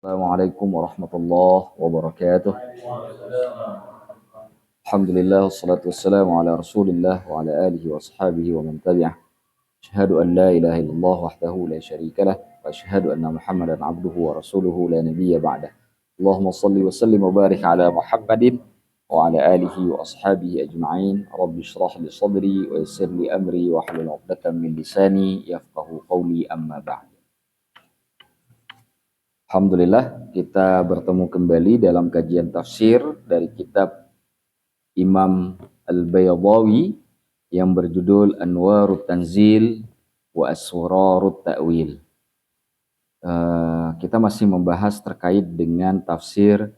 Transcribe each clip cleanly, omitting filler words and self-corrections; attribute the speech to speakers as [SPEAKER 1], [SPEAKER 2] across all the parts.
[SPEAKER 1] Assalamualaikum warahmatullahi wabarakatuh. Alhamdulillah wassalatu wassalamu ala Rasulillah wa ala alihi wa ashabihi wa man tabi'ah. Asyhadu an la ilaha illallah wahdahu la syarika lah wa asyhadu anna Muhammadan abduhu wa rasuluhu la nabiyya ba'dah. Allahumma shalli wa sallim wa barik ala Muhammadin wa ala alihi wa ashabihi ajma'in. Rabbi shrah li sadri wa yassir li amri wa hlul 'uqdatam min lisani yafqahu qawli amma ba'd. Alhamdulillah kita bertemu kembali dalam kajian tafsir dari kitab Imam Al-Baydawi yang berjudul Anwarut Tanzil wa Asrarut Ta'wil. Kita masih membahas terkait dengan tafsir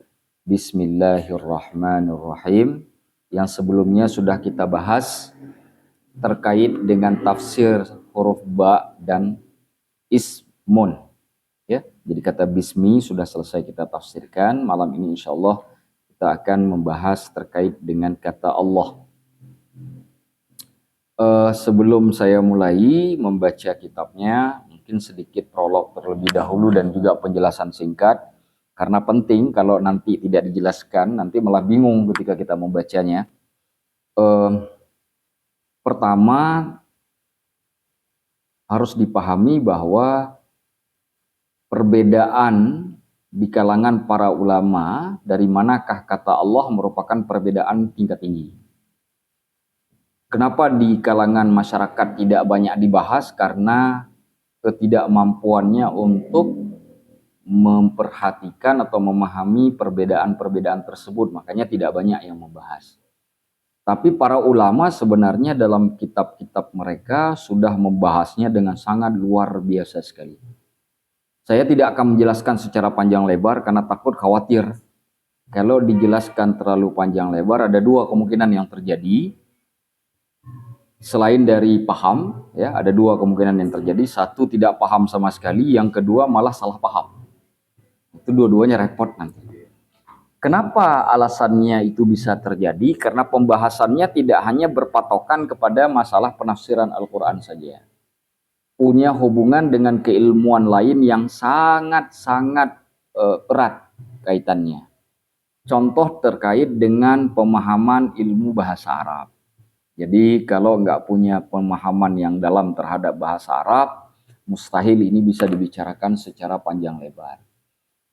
[SPEAKER 1] Bismillahirrahmanirrahim yang sebelumnya sudah kita bahas terkait dengan tafsir huruf ba dan ismun. Ya, jadi kata bismi sudah selesai kita tafsirkan. Malam ini insya Allah kita akan membahas terkait dengan kata Allah. Sebelum saya mulai membaca kitabnya, mungkin sedikit prolog terlebih dahulu dan juga penjelasan singkat. Karena penting kalau nanti tidak dijelaskan, nanti malah bingung ketika kita membacanya. Pertama, harus dipahami bahwa perbedaan di kalangan para ulama dari manakah kata Allah merupakan perbedaan tingkat tinggi. Kenapa di kalangan masyarakat tidak banyak dibahas? Karena ketidakmampuannya untuk memperhatikan atau memahami perbedaan-perbedaan tersebut, makanya tidak banyak yang membahas. Tapi para ulama sebenarnya dalam kitab-kitab mereka sudah membahasnya dengan sangat luar biasa sekali. Saya tidak akan menjelaskan secara panjang lebar karena takut khawatir. Kalau dijelaskan terlalu panjang lebar, ada dua kemungkinan yang terjadi. Selain dari paham, ya, ada dua kemungkinan yang terjadi. Satu, tidak paham sama sekali. Yang kedua, malah salah paham. Itu dua-duanya repot nanti. Kenapa alasannya itu bisa terjadi? Karena pembahasannya tidak hanya berpatokan kepada masalah penafsiran Al-Quran saja. Punya hubungan dengan keilmuan lain yang sangat-sangat erat kaitannya. Contoh terkait dengan pemahaman ilmu bahasa Arab. Jadi kalau nggak punya pemahaman yang dalam terhadap bahasa Arab, mustahil ini bisa dibicarakan secara panjang lebar.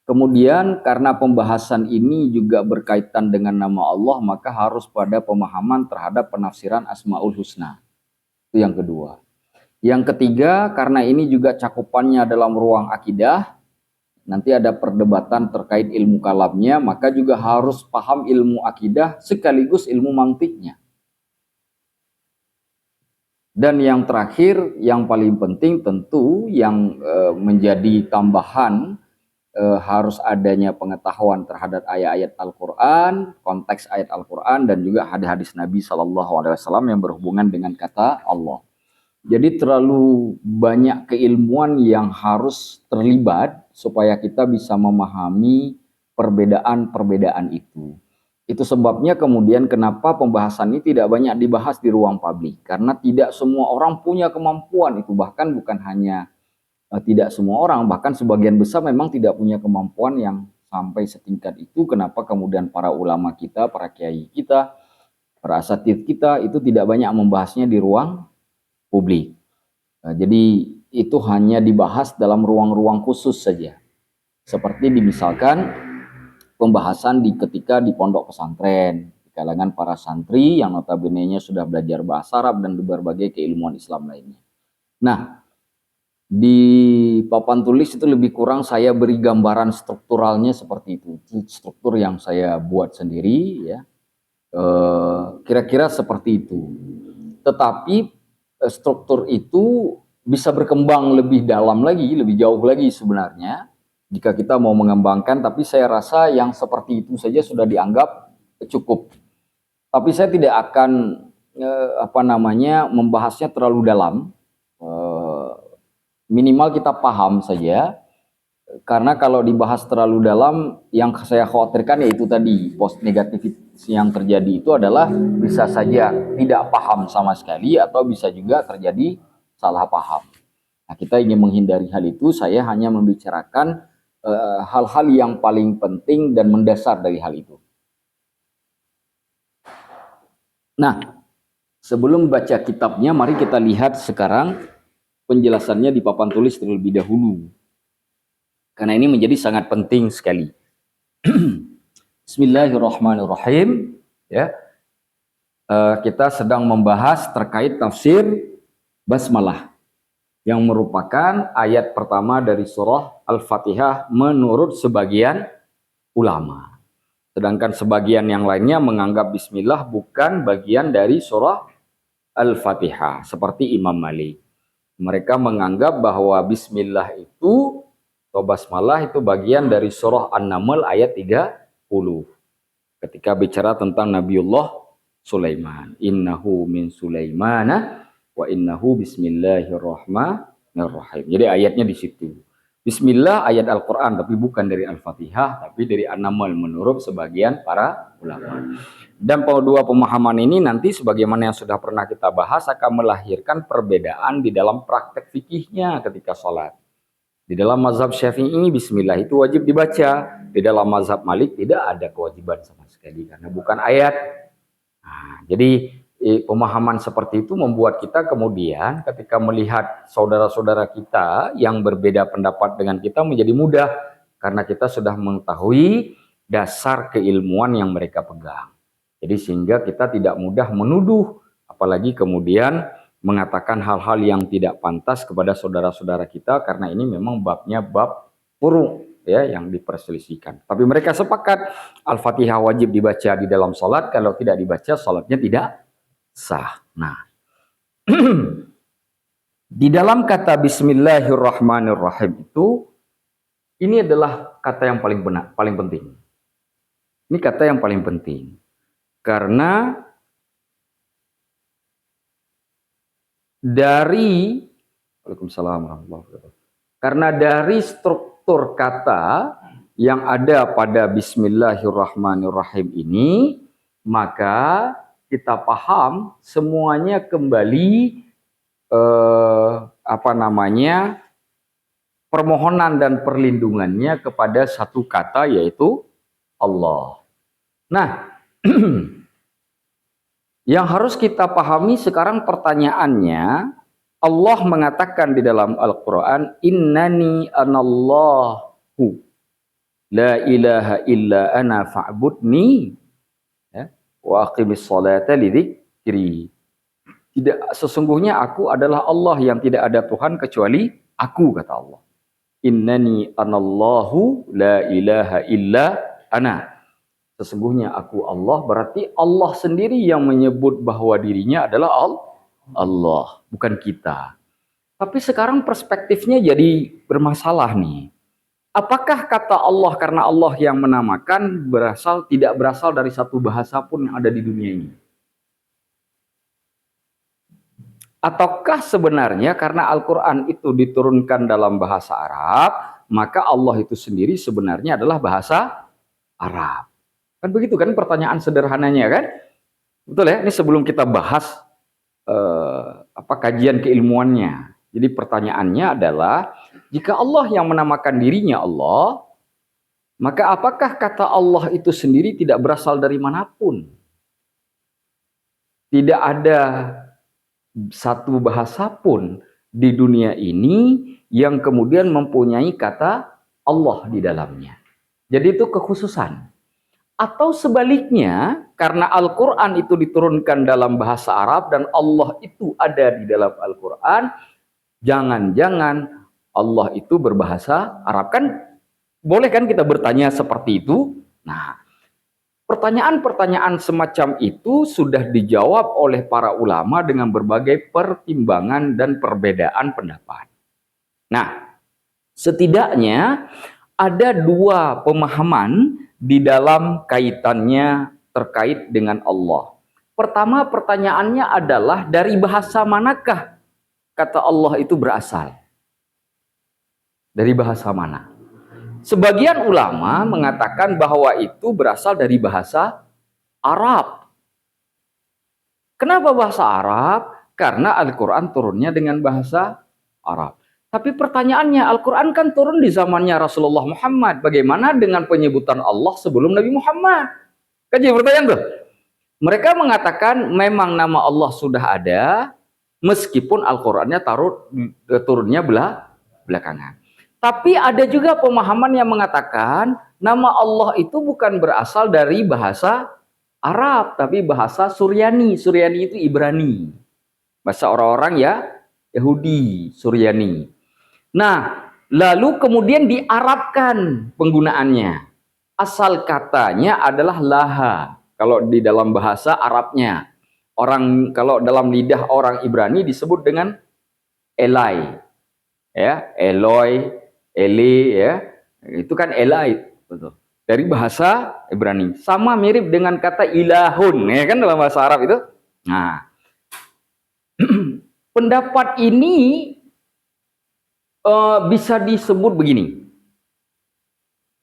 [SPEAKER 1] Kemudian karena pembahasan ini juga berkaitan dengan nama Allah, maka harus pada pemahaman terhadap penafsiran Asmaul Husna. Itu yang kedua. Yang ketiga, karena ini juga cakupannya dalam ruang akidah, nanti ada perdebatan terkait ilmu kalamnya, maka juga harus paham ilmu akidah sekaligus ilmu mantiknya. Dan yang terakhir, yang paling penting tentu yang menjadi tambahan harus adanya pengetahuan terhadap ayat-ayat Al-Quran, konteks ayat Al-Quran, dan juga hadis-hadis Nabi SAW yang berhubungan dengan kata Allah. Jadi terlalu banyak keilmuan yang harus terlibat supaya kita bisa memahami perbedaan-perbedaan itu. Itu sebabnya kemudian kenapa pembahasan ini tidak banyak dibahas di ruang publik. Karena tidak semua orang punya kemampuan itu. Bahkan bukan hanya tidak semua orang, bahkan sebagian besar memang tidak punya kemampuan yang sampai setingkat itu. Kenapa kemudian para ulama kita, para kiai kita, para asatidz kita itu tidak banyak membahasnya di ruang publik. Jadi itu hanya dibahas dalam ruang-ruang khusus saja. Seperti misalkan pembahasan ketika di pondok pesantren, di kalangan para santri yang notabene-nya sudah belajar bahasa Arab dan berbagai keilmuan Islam lainnya. Nah, di papan tulis itu lebih kurang saya beri gambaran strukturalnya seperti itu. Struktur yang saya buat sendiri, ya. Kira-kira seperti itu. Tetapi struktur itu bisa berkembang lebih dalam lagi, lebih jauh lagi sebenarnya jika kita mau mengembangkan, tapi saya rasa yang seperti itu saja sudah dianggap cukup. Tapi saya tidak akan membahasnya terlalu dalam. Minimal kita paham saja, karena kalau dibahas terlalu dalam, yang saya khawatirkan yaitu tadi post negatif yang terjadi itu adalah bisa saja tidak paham sama sekali atau bisa juga terjadi salah paham. Nah, kita ingin menghindari hal itu. Saya hanya membicarakan hal-hal yang paling penting dan mendasar dari hal itu. Nah, sebelum baca kitabnya, mari kita lihat sekarang penjelasannya di papan tulis terlebih dahulu. Karena ini menjadi sangat penting sekali. Bismillahirrahmanirrahim. Ya, kita sedang membahas terkait tafsir basmalah yang merupakan ayat pertama dari surah Al-Fatihah menurut sebagian ulama. Sedangkan sebagian yang lainnya menganggap bismillah bukan bagian dari surah Al-Fatihah seperti Imam Malik. Mereka menganggap bahwa bismillah itu atau basmalah itu bagian dari surah An-Naml ayat 30. Ketika bicara tentang Nabiullah Sulaiman, innahu min Sulaimana wa innahu bismillahirrahmanirrahim. Jadi ayatnya di situ. Bismillah ayat Al-Quran, tapi bukan dari Al-Fatihah, tapi dari An-Naml menurut sebagian para ulama. Dan dua pemahaman ini nanti sebagaimana yang sudah pernah kita bahas akan melahirkan perbedaan di dalam praktek fikihnya ketika sholat. Di dalam mazhab Syafi'i bismillah itu wajib dibaca. Di dalam mazhab Malik tidak ada kewajiban sama sekali karena bukan ayat. Nah, jadi pemahaman seperti itu membuat kita kemudian ketika melihat saudara-saudara kita yang berbeda pendapat dengan kita menjadi mudah karena kita sudah mengetahui dasar keilmuan yang mereka pegang. Jadi sehingga kita tidak mudah menuduh, apalagi kemudian mengatakan hal-hal yang tidak pantas kepada saudara-saudara kita karena ini memang babnya bab furu' ya yang diperselisihkan. Tapi mereka sepakat Al-Fatihah wajib dibaca di dalam salat, kalau tidak dibaca salatnya tidak sah. Nah, di dalam kata bismillahirrahmanirrahim itu ini adalah kata yang paling benar, paling penting. Ini kata yang paling penting. Karena dari Waalaikumsalam warahmatullahi wabarakatuh. Karena dari struktur kata yang ada pada bismillahirrahmanirrahim ini, maka kita paham semuanya kembali permohonan dan perlindungannya kepada satu kata yaitu Allah. Nah, yang harus kita pahami sekarang pertanyaannya, Allah mengatakan di dalam Al-Quran, innani anallahu la ilaha illa ana fa'budni ya, wa aqimis salata lidzikri. Tidak, sesungguhnya aku adalah Allah yang tidak ada Tuhan kecuali aku, kata Allah. Innani anallahu la ilaha illa ana. Sesungguhnya aku Allah, berarti Allah sendiri yang menyebut bahwa dirinya adalah Allah, bukan kita. Tapi sekarang perspektifnya jadi bermasalah nih. Apakah kata Allah karena Allah yang menamakan tidak berasal dari satu bahasa pun yang ada di dunia ini? Ataukah sebenarnya karena Al-Quran itu diturunkan dalam bahasa Arab, maka Allah itu sendiri sebenarnya adalah bahasa Arab? Kan begitu kan pertanyaan sederhananya kan? Betul ya? Ini sebelum kita bahas kajian keilmuannya. Jadi pertanyaannya adalah, jika Allah yang menamakan dirinya Allah, maka apakah kata Allah itu sendiri tidak berasal dari manapun? Tidak ada satu bahasa pun di dunia ini yang kemudian mempunyai kata Allah di dalamnya. Jadi itu kekhususan. Atau sebaliknya, karena Al-Quran itu diturunkan dalam bahasa Arab dan Allah itu ada di dalam Al-Quran, jangan-jangan Allah itu berbahasa Arab. Kan boleh kan kita bertanya seperti itu? Nah, pertanyaan-pertanyaan semacam itu sudah dijawab oleh para ulama dengan berbagai pertimbangan dan perbedaan pendapat. Nah, setidaknya ada dua pemahaman di dalam kaitannya terkait dengan Allah. Pertama, pertanyaannya adalah dari bahasa manakah kata Allah itu berasal? Dari bahasa mana? Sebagian ulama mengatakan bahwa itu berasal dari bahasa Arab. Kenapa bahasa Arab? Karena Al-Quran turunnya dengan bahasa Arab. Tapi pertanyaannya, Al-Quran kan turun di zamannya Rasulullah Muhammad. Bagaimana dengan penyebutan Allah sebelum Nabi Muhammad? Kan jadi pertanyaan tuh. Mereka mengatakan memang nama Allah sudah ada, meskipun Al-Qurannya turunnya belakangan. Tapi ada juga pemahaman yang mengatakan nama Allah itu bukan berasal dari bahasa Arab, tapi bahasa Suryani. Suryani itu Ibrani. Bahasa orang-orang ya Yahudi, Suryani. Nah, lalu kemudian diarabkan penggunaannya. Asal katanya adalah laha. Kalau di dalam bahasa Arabnya. Kalau dalam lidah orang Ibrani disebut dengan Elai. Ya, Eloi, Eli ya. Itu kan Elai, betul. Dari bahasa Ibrani. Sama mirip dengan kata ilahun, ya kan dalam bahasa Arab itu. Nah, pendapat ini bisa disebut begini.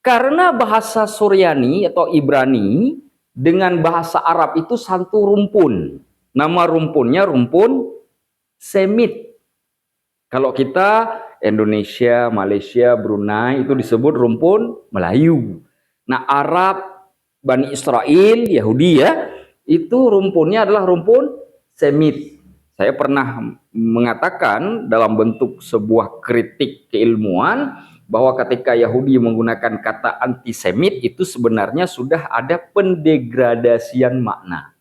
[SPEAKER 1] Karena bahasa Suryani atau Ibrani dengan bahasa Arab itu satu rumpun. Nama rumpunnya rumpun Semit. Kalau kita Indonesia, Malaysia, Brunei itu disebut rumpun Melayu. Nah, Arab, Bani Israel, Yahudi ya, itu rumpunnya adalah rumpun Semit. Saya pernah mengatakan dalam bentuk sebuah kritik keilmuan bahwa ketika Yahudi menggunakan kata antisemit itu sebenarnya sudah ada pendegradasian makna.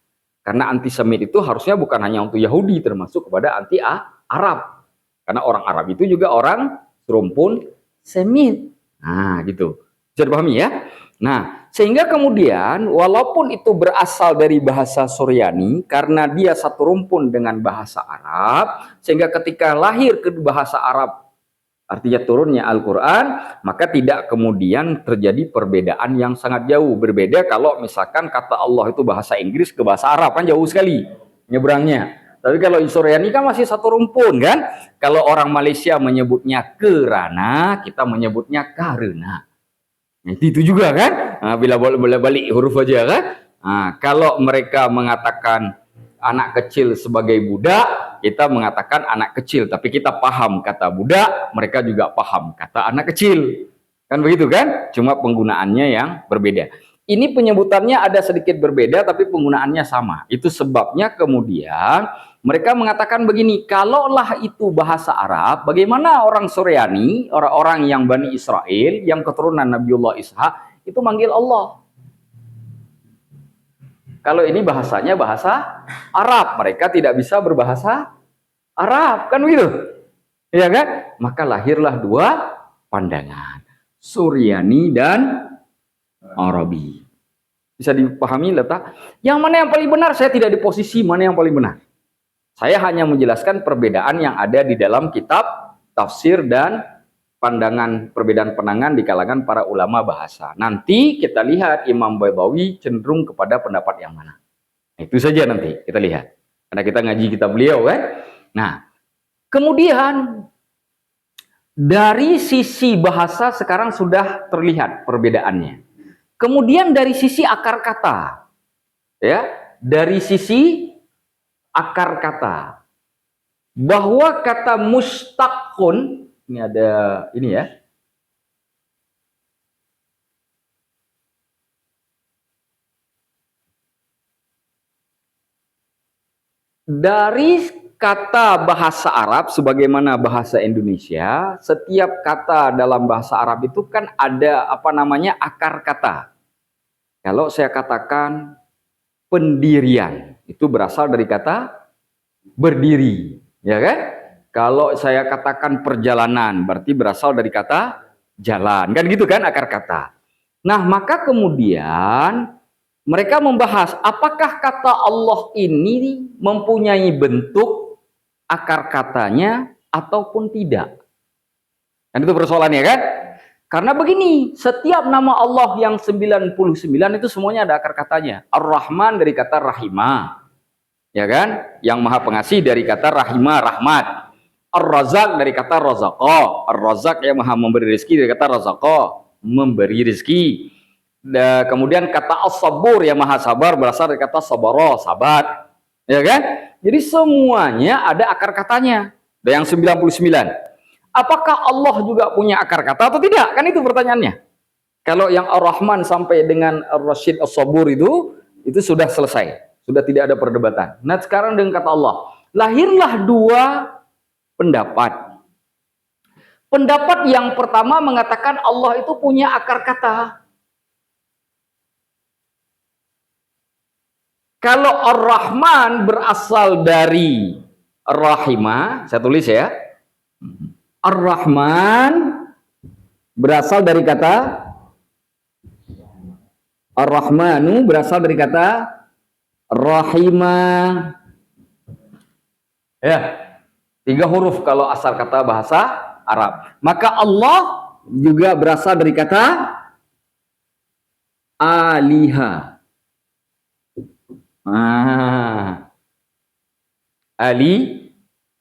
[SPEAKER 1] Karena antisemit itu harusnya bukan hanya untuk Yahudi, termasuk kepada anti-Arab. Karena orang Arab itu juga orang rumpun Semit. Nah, gitu. Bisa dipahami ya? Nah, sehingga kemudian walaupun itu berasal dari bahasa Suryani, karena dia satu rumpun dengan bahasa Arab, sehingga ketika lahir ke bahasa Arab, artinya turunnya Al-Quran, maka tidak kemudian terjadi perbedaan yang sangat jauh. Berbeda kalau misalkan kata Allah itu bahasa Inggris ke bahasa Arab, kan jauh sekali nyebrangnya. Tapi kalau Suryani kan masih satu rumpun kan. Kalau orang Malaysia menyebutnya kerana, kita menyebutnya karena. Itu juga kan, nah, bila balik huruf aja kan. Nah, kalau mereka mengatakan anak kecil sebagai budak, kita mengatakan anak kecil, tapi kita paham kata budak, mereka juga paham kata anak kecil. Kan begitu kan? Cuma penggunaannya yang berbeda. Ini penyebutannya ada sedikit berbeda, tapi penggunaannya sama. Itu sebabnya kemudian mereka mengatakan begini, kalaulah itu bahasa Arab, bagaimana orang Suryani, orang-orang yang Bani Israel, yang keturunan Nabiullah Ishak, itu manggil Allah. Kalau ini bahasanya bahasa Arab, mereka tidak bisa berbahasa Arab, kan begitu? Ya kan? Maka lahirlah dua pandangan, Suryani dan Arabi. Bisa dipahami letak? Yang mana yang paling benar? Saya tidak di posisi mana yang paling benar. Saya hanya menjelaskan perbedaan yang ada di dalam kitab, tafsir, dan perbedaan pandangan di kalangan para ulama bahasa. Nanti kita lihat Imam Baydawi cenderung kepada pendapat yang mana. Itu saja nanti kita lihat. Karena kita ngaji kitab beliau kan. Nah, kemudian dari sisi bahasa sekarang sudah terlihat perbedaannya. Kemudian dari sisi akar kata. Ya, dari sisi akar kata, bahwa kata mustaqun, ini ada ini ya, dari kata bahasa Arab sebagaimana bahasa Indonesia, setiap kata dalam bahasa Arab itu kan ada apa namanya akar kata. Kalau saya katakan pendirian, itu berasal dari kata berdiri, ya kan? Kalau saya katakan perjalanan, berarti berasal dari kata jalan, kan gitu kan akar kata. Nah, maka kemudian mereka membahas apakah kata Allah ini mempunyai bentuk akar katanya ataupun tidak. Dan itu persoalannya kan? Karena begini, setiap nama Allah yang 99 itu semuanya ada akar katanya. Ar-Rahman dari kata rahimah. Ya kan? Yang Maha Pengasih dari kata rahimah, rahmat. Ar-Razak dari kata razaqah. Ar-Razak yang Maha memberi rezeki dari kata razaqah, memberi rezeki. Kemudian kata as-sabur yang Maha sabar berasal dari kata sabara, sabat. Ya kan? Jadi semuanya ada akar katanya. Ada yang 99. Apakah Allah juga punya akar kata atau tidak? Kan itu pertanyaannya. Kalau yang Ar-Rahman sampai dengan Ar-Rasyid As-Sabur itu sudah selesai. Sudah tidak ada perdebatan. Nah sekarang dengan kata Allah. Lahirlah dua pendapat. Pendapat yang pertama mengatakan Allah itu punya akar kata. Kalau Ar-Rahman berasal dari Ar-Rahimah, saya tulis ya. Ar-Rahman berasal dari kata Ar-Rahmanu berasal dari kata Rahimah. Ya, 3 huruf kalau asal kata bahasa Arab. Maka Allah juga berasal dari kata Aliha.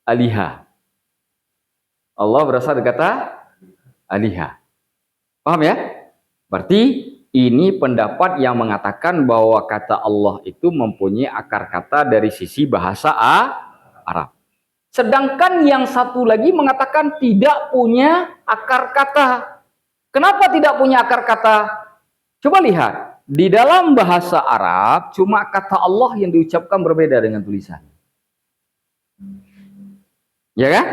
[SPEAKER 1] Aliha. Allah berasal dari kata Aliha. Paham ya? Berarti ini pendapat yang mengatakan bahwa kata Allah itu mempunyai akar kata dari sisi bahasa Arab. Sedangkan yang satu lagi mengatakan tidak punya akar kata. Kenapa tidak punya akar kata? Coba lihat, di dalam bahasa Arab cuma kata Allah yang diucapkan berbeda dengan tulisan. Ya kan?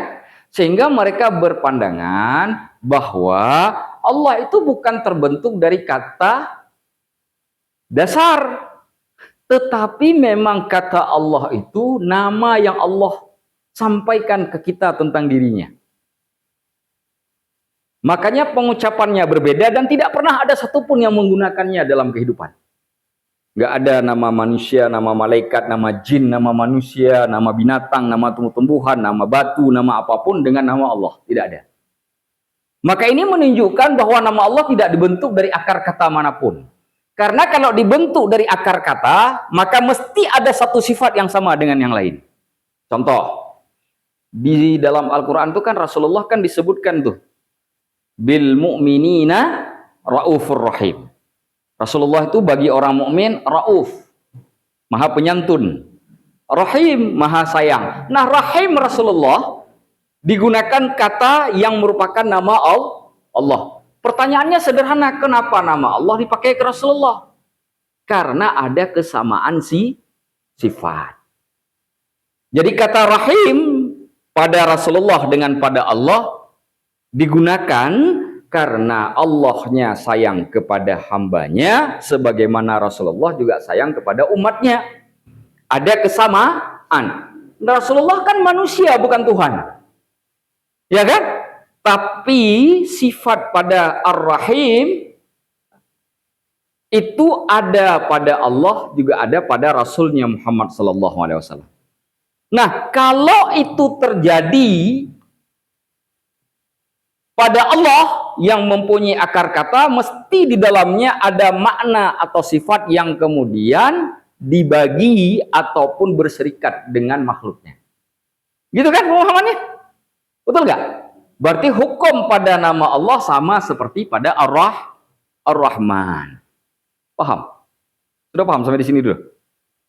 [SPEAKER 1] Sehingga mereka berpandangan bahwa Allah itu bukan terbentuk dari kata dasar. Tetapi memang kata Allah itu nama yang Allah sampaikan ke kita tentang dirinya. Makanya pengucapannya berbeda dan tidak pernah ada satupun yang menggunakannya dalam kehidupan. Nggak ada nama manusia, nama malaikat, nama jin, nama manusia, nama binatang, nama tumbuh-tumbuhan, nama batu, nama apapun dengan nama Allah. Tidak ada. Maka ini menunjukkan bahwa nama Allah tidak dibentuk dari akar kata manapun. Karena kalau dibentuk dari akar kata, maka mesti ada satu sifat yang sama dengan yang lain. Contoh, di dalam Al-Quran itu kan Rasulullah kan disebutkan tuh, bil mu'minina raufur rahim. Rasulullah itu bagi orang mukmin rauf, maha penyantun, rahim, maha sayang. Nah, rahim Rasulullah digunakan kata yang merupakan nama Allah. Pertanyaannya sederhana, kenapa nama Allah dipakai ke Rasulullah? Karena ada kesamaan sifat. Jadi kata rahim pada Rasulullah dengan pada Allah digunakan karena Allahnya sayang kepada hambanya, sebagaimana Rasulullah juga sayang kepada umatnya. Ada kesamaan. Rasulullah kan manusia, bukan Tuhan. Ya kan? Tapi sifat pada Ar-Rahim itu ada pada Allah, juga ada pada Rasulnya Muhammad SAW. Nah, kalau itu terjadi pada Allah yang mempunyai akar kata, mesti di dalamnya ada makna atau sifat yang kemudian dibagi ataupun berserikat dengan makhluknya. Gitu kan pemahamannya? Betul nggak? Berarti hukum pada nama Allah sama seperti pada Ar-Rahman. Paham? Sudah paham sampai di sini dulu?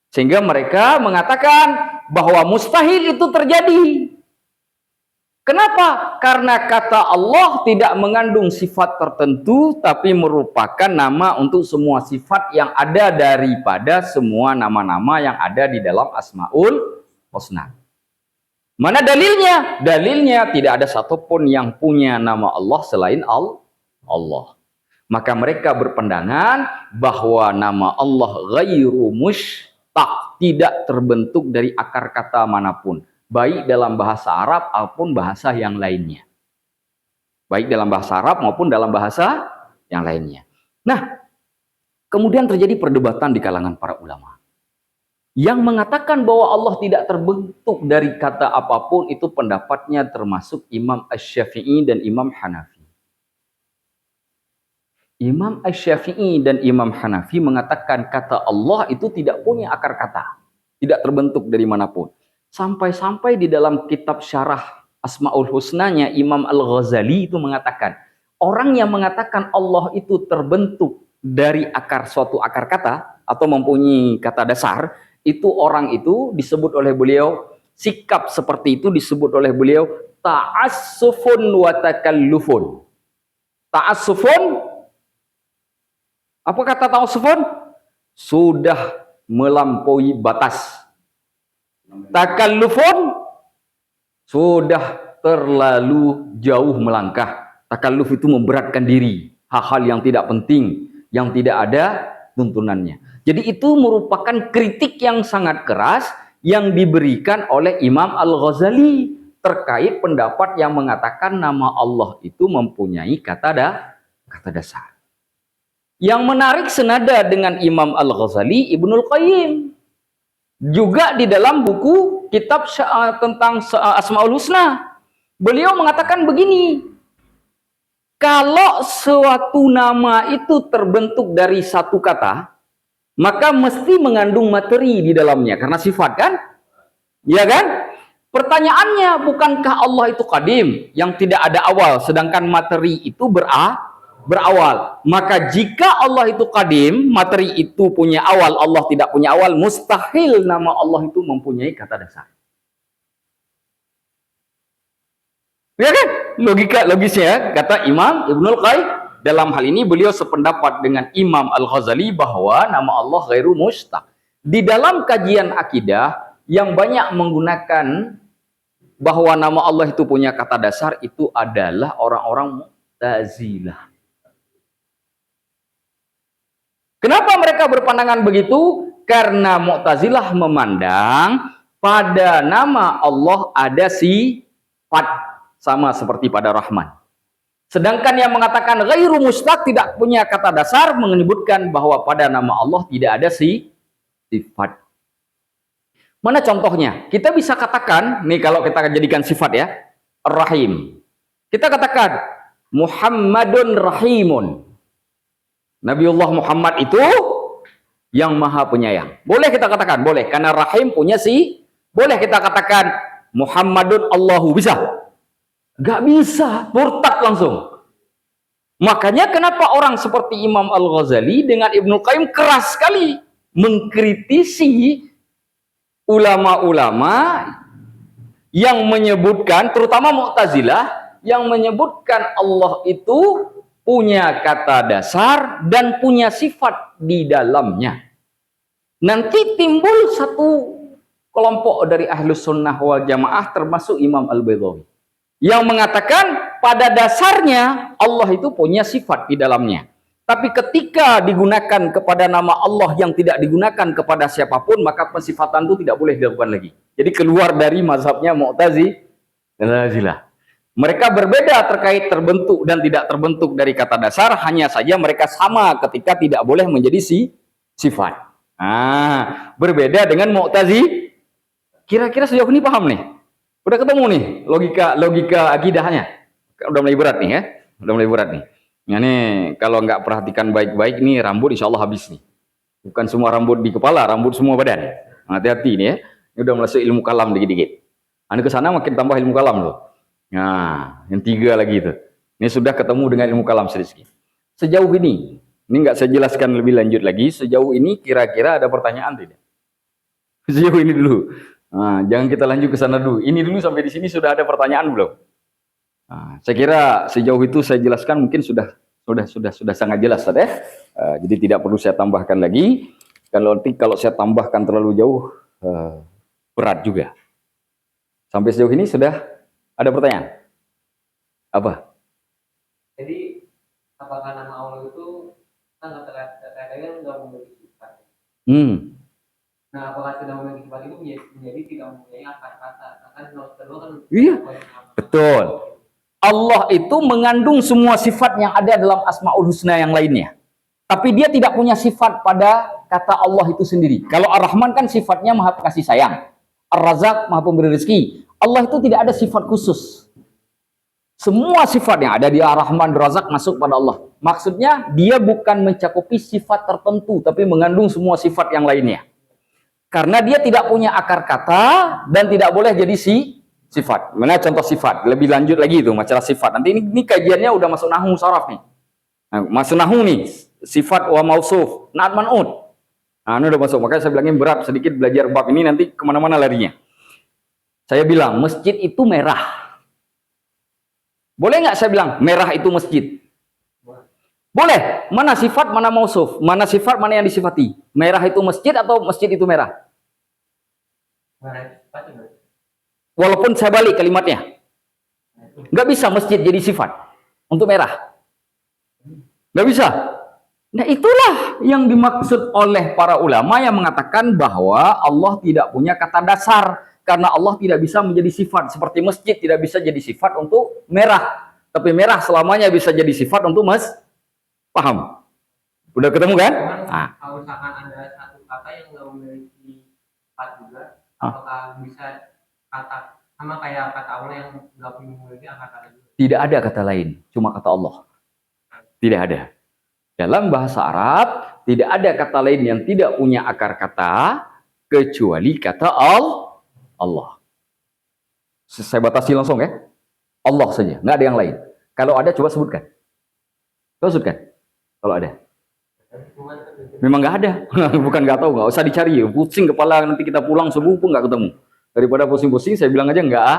[SPEAKER 1] Sehingga mereka mengatakan bahwa mustahil itu terjadi. Kenapa? Karena kata Allah tidak mengandung sifat tertentu, tapi merupakan nama untuk semua sifat yang ada daripada semua nama-nama yang ada di dalam Asmaul Husna. Mana dalilnya? Dalilnya tidak ada satupun yang punya nama Allah selain Allah. Maka mereka berpandangan bahwa nama Allah ghairu mushtaq, tidak terbentuk dari akar kata manapun. Baik dalam bahasa Arab maupun bahasa yang lainnya. Baik dalam bahasa Arab maupun dalam bahasa yang lainnya. Nah, kemudian terjadi perdebatan di kalangan para ulama. Yang mengatakan bahwa Allah tidak terbentuk dari kata apapun, itu pendapatnya termasuk Imam Asy-Syafi'i dan Imam Hanafi. Imam Asy-Syafi'i dan Imam Hanafi mengatakan kata Allah itu tidak punya akar kata. Tidak terbentuk dari manapun. Sampai-sampai di dalam kitab syarah Asmaul Husnanya Imam Al-Ghazali itu mengatakan, orang yang mengatakan Allah itu terbentuk dari suatu akar kata atau mempunyai kata dasar, itu orang itu disebut oleh beliau, sikap seperti itu disebut oleh beliau ta'assufun wa takallufun. Ta'assufun, apa kata ta'assufun? Sudah melampaui batas. Takallufun, sudah terlalu jauh melangkah. Takalluf itu memberatkan diri, hal-hal yang tidak penting, yang tidak ada tuntunannya. Jadi itu merupakan kritik yang sangat keras yang diberikan oleh Imam Al-Ghazali terkait pendapat yang mengatakan nama Allah itu mempunyai kata dasar. Yang menarik senada dengan Imam Al-Ghazali, Ibnul Qayyim juga di dalam buku kitab tentang Asmaul Husna, beliau mengatakan begini, kalau suatu nama itu terbentuk dari satu kata, maka mesti mengandung materi di dalamnya, karena sifat kan? Ya kan? Pertanyaannya, bukankah Allah itu qadim, yang tidak ada awal, sedangkan materi itu berawal? Maka jika Allah itu qadim, materi itu punya awal, Allah tidak punya awal, mustahil nama Allah itu mempunyai kata dasar. Ya kan? Logisnya, kata Imam Ibnul Qayyim, dalam hal ini beliau sependapat dengan Imam Al-Ghazali bahwa nama Allah ghairu mustaq. Di dalam kajian akidah yang banyak menggunakan bahwa nama Allah itu punya kata dasar itu adalah orang-orang Mu'tazilah. Kenapa mereka berpandangan begitu? Karena Mu'tazilah memandang pada nama Allah ada sifat sama seperti pada Rahman. Sedangkan yang mengatakan ghairu mustaq, tidak punya kata dasar, menyebutkan bahwa pada nama Allah tidak ada sifat. Mana contohnya? Kita bisa katakan, nih kalau kita jadikan sifat ya, Rahim. Kita katakan, Muhammadun Rahimun. Nabiullah Muhammad itu yang maha penyayang. Boleh kita katakan? Boleh. Karena Rahim punya boleh kita katakan, Muhammadun Allahu, bisa? Gak bisa, murtad langsung. Makanya kenapa orang seperti Imam Al-Ghazali dengan Ibnu Qayyim keras sekali mengkritisi ulama-ulama yang menyebutkan, terutama Mu'tazilah, yang menyebutkan Allah itu punya kata dasar dan punya sifat di dalamnya. Nanti timbul satu kelompok dari Ahlus Sunnah wal Jamaah termasuk Imam Al-Baydhawi yang mengatakan pada dasarnya Allah itu punya sifat di dalamnya. Tapi ketika digunakan kepada nama Allah yang tidak digunakan kepada siapapun, maka pensifatan itu tidak boleh dilakukan lagi. Jadi keluar dari mazhabnya Mu'tazilah. Mereka berbeda terkait terbentuk dan tidak terbentuk dari kata dasar, hanya saja mereka sama ketika tidak boleh menjadi sifat. Berbeda dengan Mu'tazilah. Kira-kira sejauh ini paham nih? Udah ketemu nih logika akidahnya. Udah mulai berat nih ya. Udah mulai berat nih. Nah nih, kalau nggak perhatikan baik-baik nih, rambut insya Allah habis nih. Bukan semua rambut di kepala, rambut semua badan. Hati-hati nih ya. Ini udah masuk ilmu kalam dikit-dikit. Anda ke sana makin tambah ilmu kalam loh. Nah, yang 3 lagi itu. Ini sudah ketemu dengan ilmu kalam sedikit. Sejauh ini nggak saya jelaskan lebih lanjut lagi. Sejauh ini kira-kira ada pertanyaan tidak? Sejauh ini dulu. Nah, jangan kita lanjut ke sana dulu. Ini dulu sampai di sini sudah ada pertanyaan belum? Nah, saya kira sejauh itu saya jelaskan mungkin sudah sangat jelas ya. Jadi tidak perlu saya tambahkan lagi. Kalau saya tambahkan terlalu jauh berat juga. Sampai sejauh ini sudah ada pertanyaan? Apa?
[SPEAKER 2] Jadi apakah nama Allah itu kan kadang-kadang nggak memiliki sifat? Nah, apakah tidak memiliki sifat itu menjadi tidak mempunyai akar kata? Kan kedua kan?
[SPEAKER 1] Iya, betul. Allah itu mengandung semua sifat yang ada dalam Asmaul Husna yang lainnya. Tapi dia tidak punya sifat pada kata Allah itu sendiri. Kalau Ar-Rahman kan sifatnya maha kasih sayang. Ar-Razak maha pemberi rezeki. Allah itu tidak ada sifat khusus. Semua sifat yang ada di Ar-Rahman, Ar-Razak masuk pada Allah. Maksudnya dia bukan mencakupi sifat tertentu, tapi mengandung semua sifat yang lainnya. Karena dia tidak punya akar kata dan tidak boleh jadi sifat. Mana contoh sifat? Lebih lanjut lagi itu masalah sifat. Nanti ini kajiannya udah masuk nahwu saraf nih. Nah, masuk nahwu nih, sifat wa mausuf, na'at man'ut. Nah, ini udah masuk. Makanya saya bilangin berat sedikit belajar bab ini nanti kemana-mana larinya. Saya bilang masjid itu merah. Boleh nggak saya bilang merah itu masjid? Boleh. Mana sifat, mana mausuf? Mana sifat, mana yang disifati? Merah itu masjid atau masjid itu merah? Walaupun saya balik kalimatnya. Nggak bisa masjid jadi sifat untuk merah. Nggak bisa. Nah itulah yang dimaksud oleh para ulama yang mengatakan bahwa Allah tidak punya kata dasar. Karena Allah tidak bisa menjadi sifat. Seperti masjid tidak bisa jadi sifat untuk merah. Tapi merah selamanya bisa jadi sifat untuk paham? Udah ketemu kan?
[SPEAKER 2] Nah. Kalau misalkan ada satu kata yang nggak memiliki sifat juga, apakah bisa kata sama kayak kata Allah yang nggak memiliki akar kata juga?
[SPEAKER 1] Tidak ada kata lain, cuma kata Allah. Tidak ada. Dalam bahasa Arab, tidak ada kata lain yang tidak punya akar kata kecuali kata Allah. Saya batasi langsung ya. Allah saja, nggak ada yang lain. Kalau ada coba sebutkan. Coba sebutkan. Kalau ada. Memang nggak ada. Bukan nggak tahu, nggak usah dicari. Pusing kepala, nanti kita pulang subuh pun nggak ketemu. Daripada pusing-pusing, saya bilang aja nggak.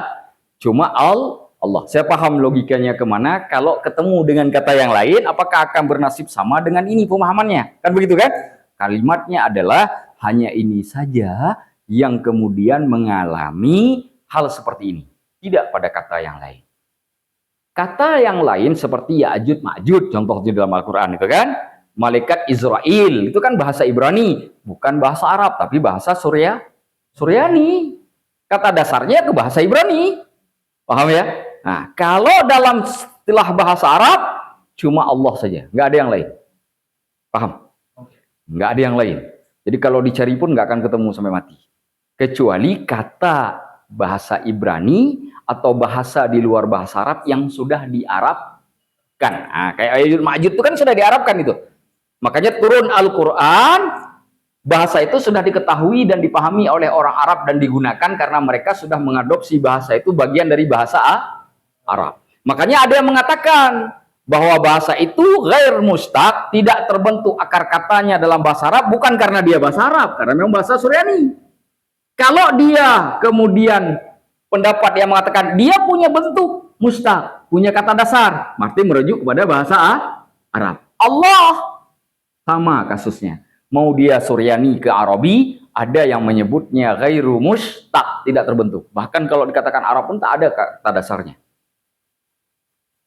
[SPEAKER 1] Cuma Allah. Saya paham logikanya kemana. Kalau ketemu dengan kata yang lain, apakah akan bernasib sama dengan ini pemahamannya? Kan begitu kan? Kalimatnya adalah hanya ini saja yang kemudian mengalami hal seperti ini. Tidak pada kata yang lain. Kata yang lain seperti Ya'jud Ma'jud, contoh di dalam Al-Quran itu kan. Malaikat Israel, itu kan bahasa Ibrani. Bukan bahasa Arab, tapi bahasa Suryani. Kata dasarnya ke bahasa Ibrani. Paham ya? Nah, kalau dalam istilah bahasa Arab, cuma Allah saja. Nggak ada yang lain. Paham? Nggak ada yang lain. Jadi kalau dicari pun nggak akan ketemu sampai mati. Kecuali kata bahasa Ibrani atau bahasa di luar bahasa Arab yang sudah diarabkan. Nah, kayak Ya'jud Ma'jud itu kan sudah diarabkan itu. Makanya turun Al-Quran, bahasa itu sudah diketahui dan dipahami oleh orang Arab dan digunakan karena mereka sudah mengadopsi bahasa itu bagian dari bahasa Arab. Makanya ada yang mengatakan bahwa bahasa itu ghair mustaq, tidak terbentuk akar katanya dalam bahasa Arab, bukan karena dia bahasa Arab, karena memang bahasa Suryani. Kalau dia kemudian pendapat yang mengatakan dia punya bentuk mustaq, punya kata dasar, berarti merujuk kepada bahasa Arab. Allah sama kasusnya. Mau dia Suryani ke Arabi, ada yang menyebutnya ghairu mustaq, tidak terbentuk. Bahkan kalau dikatakan Arab pun tak ada kata dasarnya.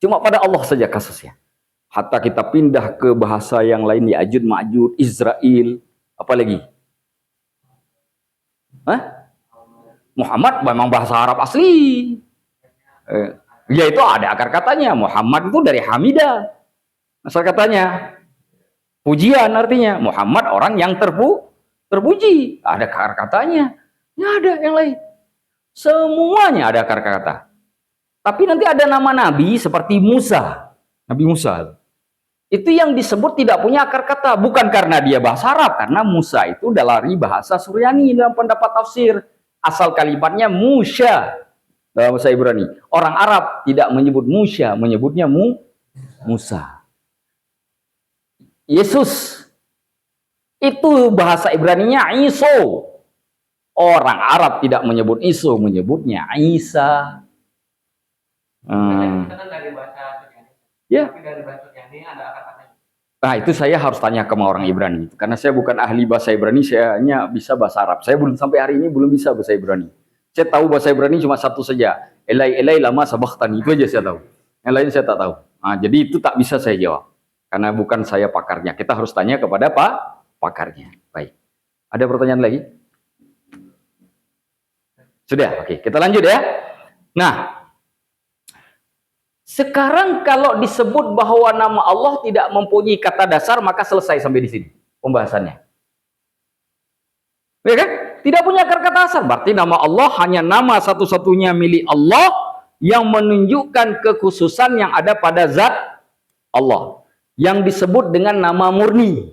[SPEAKER 1] Cuma pada Allah saja kasusnya. Hatta kita pindah ke bahasa yang lain, Ya'jud Ma'jud, Israel, apa lagi? Muhammad memang bahasa Arab asli. Ya itu ada akar katanya. Muhammad itu dari Hamidah. Asal katanya. Pujian artinya. Muhammad orang yang terpuji. Ada akar katanya. Nggak ada yang lain. Semuanya ada akar kata. Tapi nanti ada nama Nabi seperti Musa. Nabi Musa. Itu yang disebut tidak punya akar kata. Bukan karena dia bahasa Arab. Karena Musa itu dari bahasa Suryani dalam pendapat tafsir. Asal kalimatnya Musya. Dalam bahasa Ibrani. Orang Arab tidak menyebut Musya. Menyebutnya Musa. Yesus. Itu bahasa Ibraninya Iso. Orang Arab tidak menyebut Iso. Menyebutnya Isa.
[SPEAKER 2] Kita kan dari bahasa Suryani.
[SPEAKER 1] Ya.
[SPEAKER 2] Tapi dari bahasa Suryani ada akar katanya.
[SPEAKER 1] Nah itu saya harus tanya ke orang Ibrani. Karena saya bukan ahli bahasa Ibrani, saya hanya bisa bahasa Arab. Saya belum sampai hari ini belum bisa bahasa Ibrani. Saya tahu bahasa Ibrani cuma satu saja. Elai lama sabakhtani. Itu aja saya tahu. Yang lain saya tak tahu. Nah, jadi itu tak bisa saya jawab. Karena bukan saya pakarnya. Kita harus tanya kepada pakarnya. Baik. Ada pertanyaan lagi? Sudah, oke. Kita lanjut ya. Nah, sekarang kalau disebut bahwa nama Allah tidak mempunyai kata dasar, maka selesai sampai di sini pembahasannya. Ya kan? Tidak punya kata dasar, berarti nama Allah hanya nama satu-satunya milik Allah yang menunjukkan kekhususan yang ada pada zat Allah. Yang disebut dengan nama murni.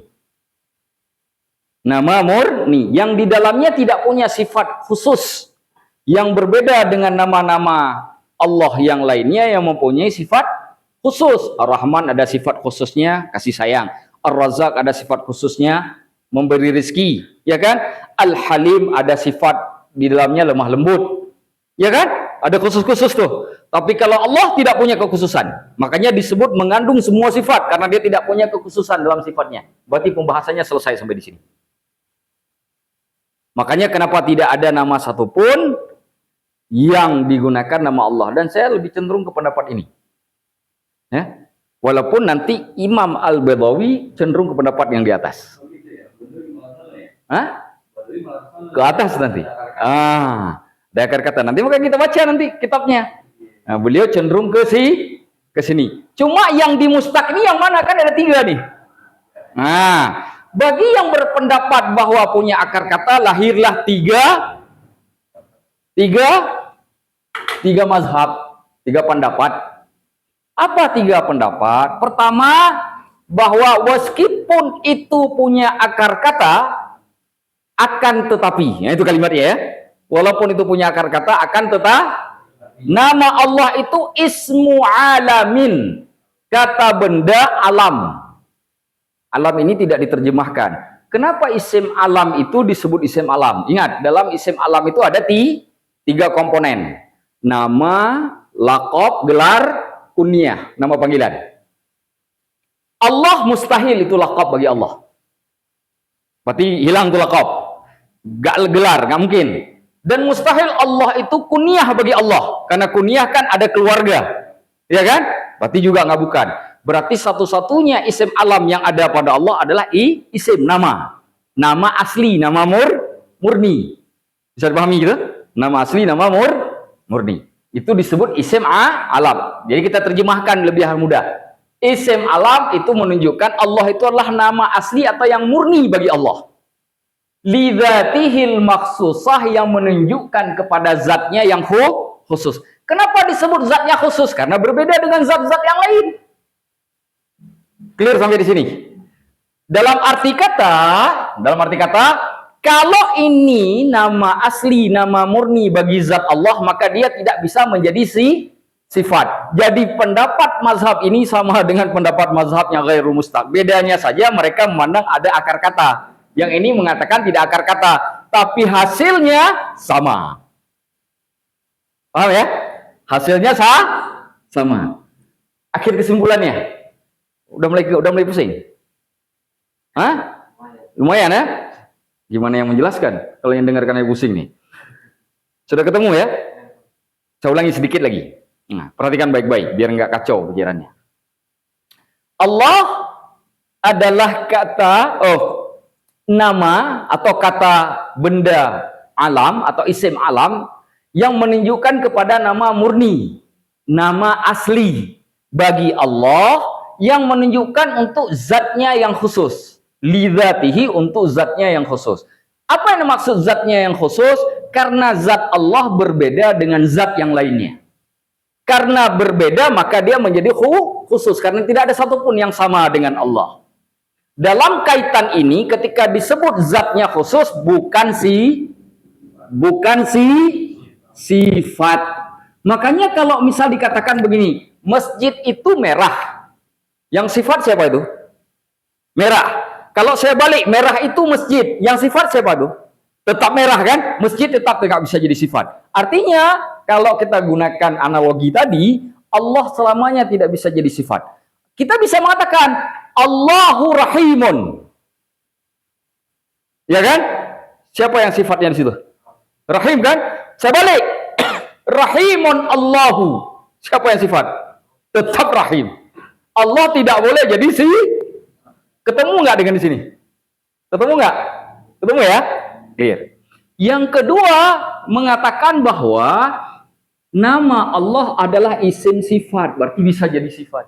[SPEAKER 1] Nama murni, yang di dalamnya tidak punya sifat khusus. Yang berbeda dengan nama-nama Allah yang lainnya yang mempunyai sifat khusus. Ar-Rahman ada sifat khususnya kasih sayang. Ar-Razzaq ada sifat khususnya memberi rezeki, ya kan? Al-Halim ada sifat di dalamnya lemah lembut, ya kan? Ada khusus-khusus tuh. Tapi kalau Allah tidak punya kekhususan, makanya disebut mengandung semua sifat karena dia tidak punya kekhususan dalam sifatnya. Berarti pembahasannya selesai sampai di sini. Makanya kenapa tidak ada nama satupun yang digunakan nama Allah, dan saya lebih cenderung ke pendapat ini. Ya. Walaupun nanti Imam Al-Badawi cenderung ke pendapat yang di atas. Hah? Ke atas nanti. Ada akar kata. Nanti maka kita baca nanti kitabnya. Nah, beliau cenderung ke sini. Cuma yang di mustaq ini yang mana, kan ada 3 nih. Nah, bagi yang berpendapat bahwa punya akar kata, lahirlah tiga mazhab, 3 pendapat. Apa 3 pendapat? Pertama, bahwa meskipun itu punya akar kata, akan tetapi, ya itu kalimatnya ya. Walaupun itu punya akar kata, akan tetapi. Nama Allah itu ismu alamin, kata benda alam. Alam ini tidak diterjemahkan. Kenapa isim alam itu disebut isim alam? Ingat, dalam isim alam itu ada 3 komponen. Nama, laqab, gelar, kunyah, nama panggilan. Allah mustahil itu laqab bagi Allah. Berarti hilang tuh laqab. Gak gelar, gak mungkin. Dan mustahil Allah itu kunyah bagi Allah, karena kunyah kan ada keluarga, ya kan? Berarti juga nggak bukan. Berarti satu-satunya isim alam yang ada pada Allah adalah isim, nama asli, nama murni. Bisa dipahami gitu? Nama asli, nama murni. Itu disebut isim alam. Jadi kita terjemahkan lebih mudah. Isim alam itu menunjukkan Allah itu adalah nama asli atau yang murni bagi Allah. Lidzatihil maksusah, yang menunjukkan kepada zatnya yang khusus. Kenapa disebut zatnya khusus? Karena berbeda dengan zat-zat yang lain. Clear sampai di sini? Dalam arti kata, kalau ini nama asli, nama murni bagi zat Allah, maka dia tidak bisa menjadi sifat. Jadi pendapat mazhab ini sama dengan pendapat mazhabnya ghairu mustaq. Bedanya saja mereka memandang ada akar kata. Yang ini mengatakan tidak akar kata, tapi hasilnya sama. Paham ya? Hasilnya sama. Akhir kesimpulannya, udah mulai pusing? Hah? Lumayan ya? Gimana yang menjelaskan? Kalau yang dengarkan yang pusing nih. Sudah ketemu ya? Saya ulangi sedikit lagi. Nah, perhatikan baik-baik biar nggak kacau pikirannya. Allah adalah nama atau kata benda alam atau isim alam yang menunjukkan kepada nama murni, nama asli bagi Allah, yang menunjukkan untuk zatnya yang khusus. Lidzatihi, untuk zatnya yang khusus. Apa yang maksud zatnya yang khusus? Karena zat Allah berbeda dengan zat yang lainnya. Karena berbeda maka dia menjadi khusus, karena tidak ada satupun yang sama dengan Allah. Dalam kaitan ini, ketika disebut zatnya khusus, bukan sifat. Makanya kalau misal dikatakan begini, masjid itu merah, yang sifat siapa itu? Merah. Kalau saya balik, merah itu masjid, yang sifat siapa itu? Tetap merah kan? Masjid tetap tidak bisa jadi sifat. Artinya, kalau kita gunakan analogi tadi, Allah selamanya tidak bisa jadi sifat. Kita bisa mengatakan Allahu Rahimun, ya kan? Siapa yang sifatnya di situ? Rahim kan? Saya balik, Rahimun Allahu. Siapa yang sifat? Tetap Rahim. Allah tidak boleh jadi ketemu nggak dengan di sini? Ketemu nggak? Ketemu ya? Clear. Yang kedua, mengatakan bahwa nama Allah adalah isim sifat, berarti bisa jadi sifat.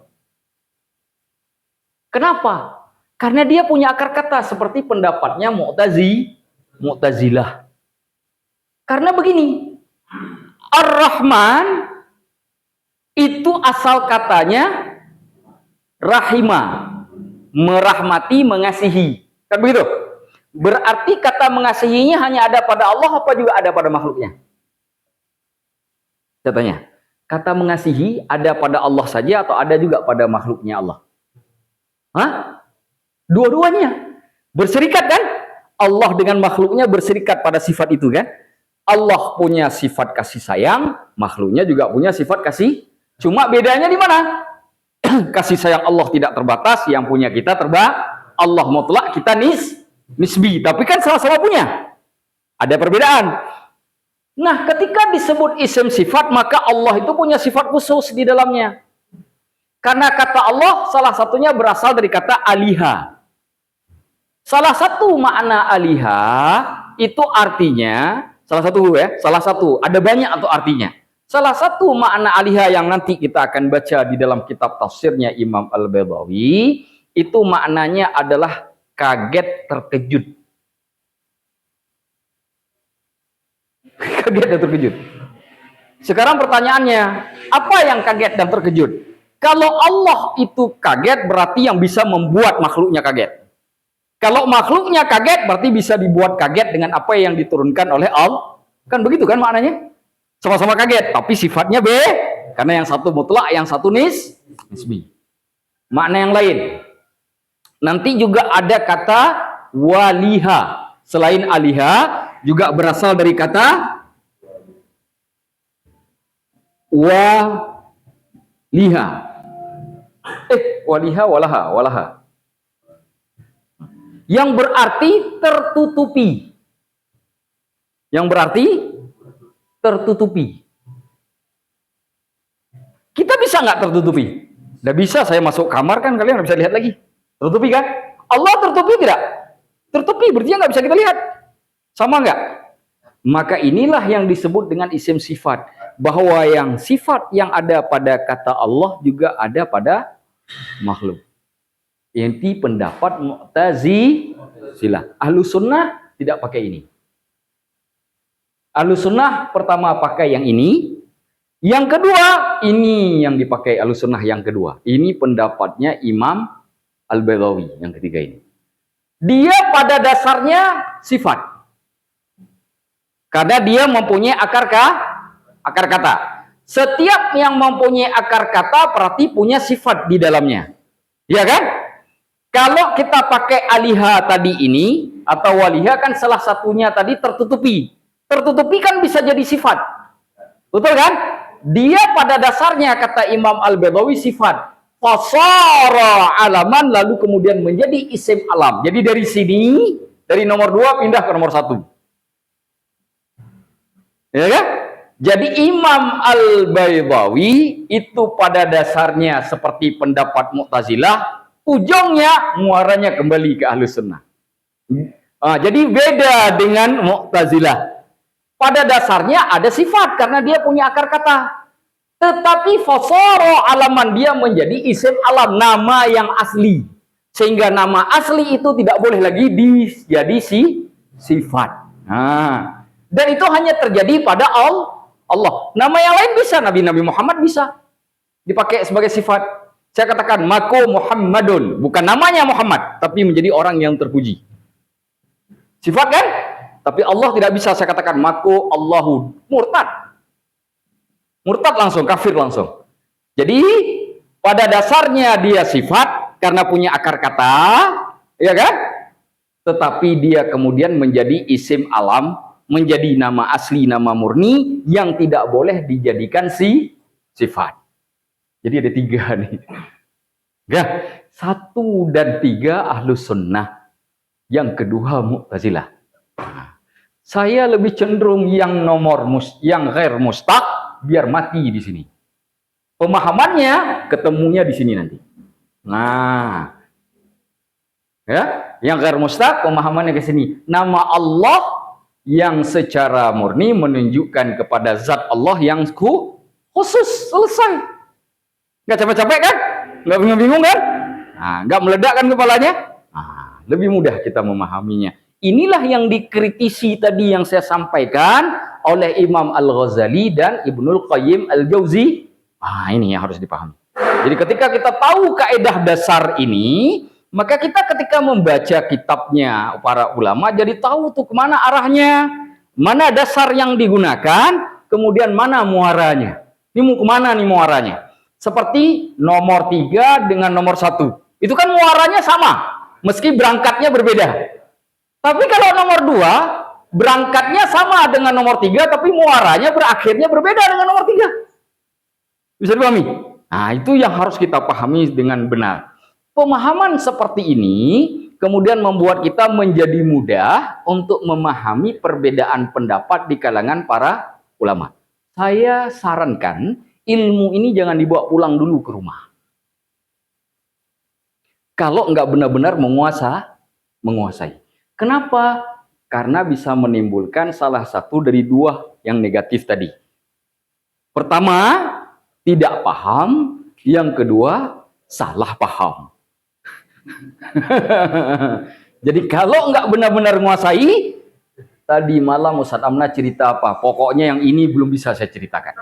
[SPEAKER 1] Kenapa? Karena dia punya akar kata seperti pendapatnya Mu'tazilah. Karena begini, Ar-Rahman itu asal katanya rahimah, merahmati, mengasihi. Kan begitu? Berarti kata mengasihinya hanya ada pada Allah apa juga ada pada makhluknya? Saya tanya, kata mengasihi ada pada Allah saja atau ada juga pada makhluknya Allah? Hah? Dua-duanya berserikat kan? Allah dengan makhluknya berserikat pada sifat itu kan? Allah punya sifat kasih sayang, makhluknya juga punya sifat kasih. Cuma bedanya di mana? Kasih sayang Allah tidak terbatas, yang punya kita Allah mutlak, kita nisbi. Tapi kan sama-sama punya. Ada perbedaan. Nah, ketika disebut isim sifat, maka Allah itu punya sifat khusus di dalamnya. Karena kata Allah salah satunya berasal dari kata aliha. Salah satu makna aliha itu artinya salah satu, ada banyak atau artinya. Salah satu makna aliha yang nanti kita akan baca di dalam kitab tafsirnya Imam Al-Baydawi, itu maknanya adalah kaget terkejut. Kaget dan terkejut. Sekarang pertanyaannya, apa yang kaget dan terkejut? Kalau Allah itu kaget, berarti yang bisa membuat makhluknya kaget. Kalau makhluknya kaget, berarti bisa dibuat kaget dengan apa yang diturunkan oleh Allah. Kan begitu kan maknanya? Sama-sama kaget, tapi sifatnya karena yang satu mutlak, yang satu nisbi. Makna yang lain. Nanti juga ada kata waliha. Selain aliha, juga berasal dari kata waliha. Waliha, walaha. Yang berarti tertutupi. Yang berarti tertutupi. Kita bisa nggak tertutupi? Nggak bisa, saya masuk kamar kan kalian nggak bisa lihat lagi. Tertutupi kan? Allah tertutupi tidak? Tertutupi, berarti nggak bisa kita lihat. Sama nggak? Maka inilah yang disebut dengan isim sifat. Bahwa yang sifat yang ada pada kata Allah juga ada pada makhluk. Inti pendapat Mu'tazilah. Ahlus sunnah tidak pakai ini. Ahlus sunnah pertama pakai yang ini. Yang kedua, ini yang dipakai Ahlus sunnah yang kedua. Ini pendapatnya Imam Al-Baydawi yang ketiga ini. Dia pada dasarnya sifat. Karena dia mempunyai akar kata. Setiap yang mempunyai akar kata berarti punya sifat di dalamnya. Ya kan? Kalau kita pakai aliha tadi ini, atau waliha kan salah satunya tadi tertutupi. Tertutupi kan bisa jadi sifat. Betul kan? Dia pada dasarnya, kata Imam Al-Baydawi, sifat. Fasara alaman, lalu kemudian menjadi isim alam. Jadi dari sini, dari nomor 2 pindah ke nomor 1. Ya kan? Jadi Imam Al-Baydawi itu pada dasarnya seperti pendapat Mu'tazilah, ujungnya muaranya kembali ke Ahlus Sunnah. Jadi beda dengan Mu'tazilah. Pada dasarnya ada sifat karena dia punya akar kata. Tetapi fasara alaman, dia menjadi isim alam, nama yang asli. Sehingga nama asli itu tidak boleh lagi jadi sifat. Dan itu hanya terjadi pada Allah. Nama yang lain bisa, Nabi Muhammad bisa dipakai sebagai sifat. Saya katakan mako Muhammadun, bukan namanya Muhammad, tapi menjadi orang yang terpuji. Sifat kan? Tapi Allah tidak bisa saya katakan mako Allahu, murtad. Murtad langsung, kafir langsung. Jadi pada dasarnya dia sifat karena punya akar kata, ya kan? Tetapi dia kemudian menjadi isim alam, menjadi nama asli, nama murni yang tidak boleh dijadikan sifat. Jadi ada 3 nih. Ya, 1 dan 3 Ahlus Sunnah. Yang kedua Mu'tazilah. Saya lebih cenderung yang yang ghair mustaq, biar mati di sini. Pemahamannya ketemunya di sini nanti. Nah, ya, yang ghair mustaq pemahamannya ke sini. Nama Allah yang secara murni menunjukkan kepada zat Allah yang khusus, selesai. Nggak capek-capek kan? Nggak bingung-bingung kan? Nggak meledakkan kepalanya? Lebih mudah kita memahaminya. Inilah yang dikritisi tadi yang saya sampaikan oleh Imam Al-Ghazali dan Ibnul Qayyim Al-Jauzi. Ini yang harus dipahami. Jadi ketika kita tahu kaidah dasar ini, maka kita ketika membaca kitabnya para ulama jadi tahu tuh kemana arahnya, mana dasar yang digunakan, kemudian mana muaranya. Ini mau kemana nih muaranya? Seperti nomor 3 dengan nomor 1. Itu kan muaranya sama, meski berangkatnya berbeda. Tapi kalau nomor 2, Berangkatnya sama dengan nomor 3, tapi muaranya berakhirnya berbeda dengan nomor 3. Bisa dipahami? Nah, itu yang harus kita pahami dengan benar. Pemahaman seperti ini kemudian membuat kita menjadi mudah untuk memahami perbedaan pendapat di kalangan para ulama. Saya sarankan ilmu ini jangan dibawa pulang dulu ke rumah. Kalau nggak benar-benar menguasai. Kenapa? Karena bisa menimbulkan salah satu dari dua yang negatif tadi. Pertama, tidak paham. Yang kedua, salah paham. Jadi kalau nggak benar-benar menguasai, tadi malam Ustaz Amna cerita apa? Pokoknya yang ini belum bisa saya ceritakan.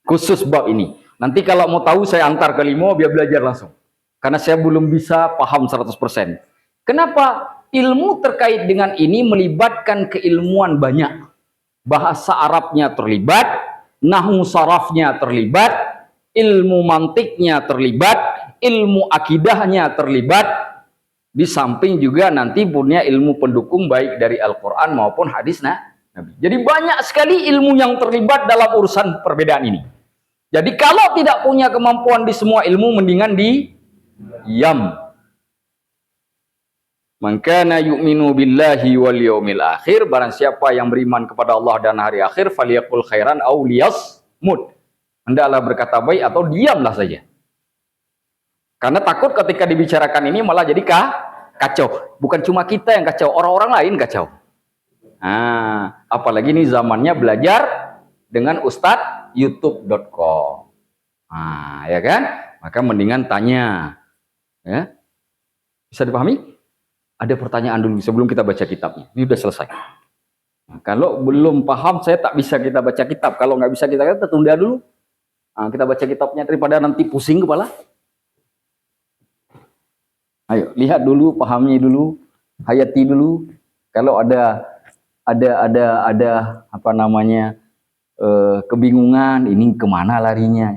[SPEAKER 1] Khusus bab ini. Nanti kalau mau tahu saya antar ke Limo biar belajar langsung. Karena saya belum bisa paham 100%. Kenapa? Ilmu terkait dengan ini melibatkan keilmuan banyak. Bahasa Arabnya terlibat, nahwu sarafnya terlibat, ilmu mantiknya terlibat, ilmu akidahnya terlibat, di samping juga nanti punya ilmu pendukung baik dari Al-Quran maupun hadis Nabi. Jadi banyak sekali ilmu yang terlibat dalam urusan perbedaan ini. Jadi kalau tidak punya kemampuan di semua ilmu, mendingan diam. Man kana yu'minu billahi wal yaumil akhir, barang siapa yang beriman kepada Allah dan hari akhir, falyaqul khairan aw liyasmut. Hendaklah berkata baik atau diamlah saja. Karena takut ketika dibicarakan ini malah jadi kacau. Bukan cuma kita yang kacau, orang-orang lain kacau. Nah, apalagi ini zamannya belajar dengan Ustadz youtube.com. Nah, ya kan? Maka mendingan tanya. Ya. Bisa dipahami? Ada pertanyaan dulu sebelum kita baca kitabnya. Ini udah selesai. Nah, kalau belum paham, saya tak bisa kita baca kitab. Kalau nggak bisa kita tunda dulu. Nah, kita baca kitabnya daripada nanti pusing kepala. Ayo, lihat dulu, pahami dulu, hayati dulu. Kalau ada apa namanya kebingungan, ini kemana larinya,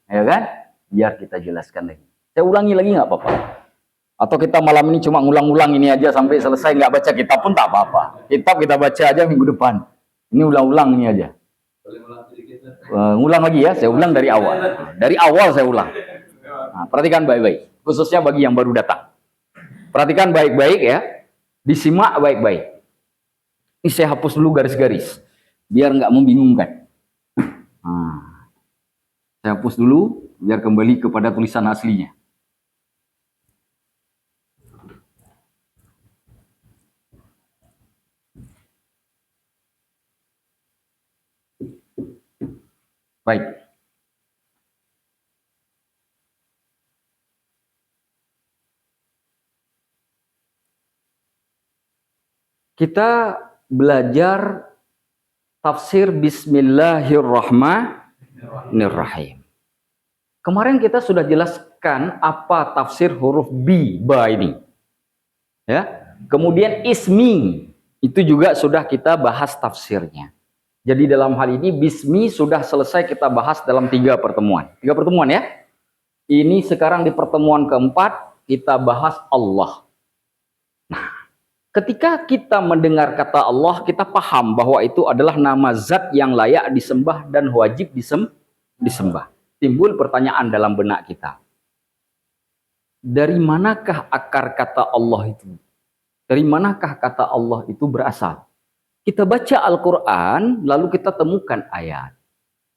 [SPEAKER 1] ya kan? Biar kita jelaskan lagi. Saya ulangi lagi nggak apa-apa. Atau kita malam ini cuma ngulang-ulang ini aja sampai selesai, nggak baca kitab pun tak apa-apa. Kitab kita baca aja minggu depan. Ini ulang-ulang ini aja. Ngulang lagi ya, saya ulang dari awal. Dari awal saya ulang. Nah, perhatikan baik-baik, khususnya bagi yang baru datang. Perhatikan baik-baik ya, disimak baik-baik. Ini saya hapus dulu garis-garis, biar nggak membingungkan. Nah, saya hapus dulu, biar kembali kepada tulisan aslinya. Baik. Kita belajar tafsir Bismillahirrahmanirrahim. Kemarin kita sudah jelaskan apa tafsir huruf ba ini. Ya. Kemudian ismi itu juga sudah kita bahas tafsirnya. Jadi dalam hal ini bismi sudah selesai kita bahas dalam 3 pertemuan. 3 pertemuan ya. Ini sekarang di pertemuan keempat kita bahas Allah. Nah, ketika kita mendengar kata Allah, kita paham bahwa itu adalah nama zat yang layak disembah dan wajib disembah. Timbul pertanyaan dalam benak kita. Dari manakah akar kata Allah itu? Dari manakah kata Allah itu berasal? Kita baca Al-Quran, lalu kita temukan ayat.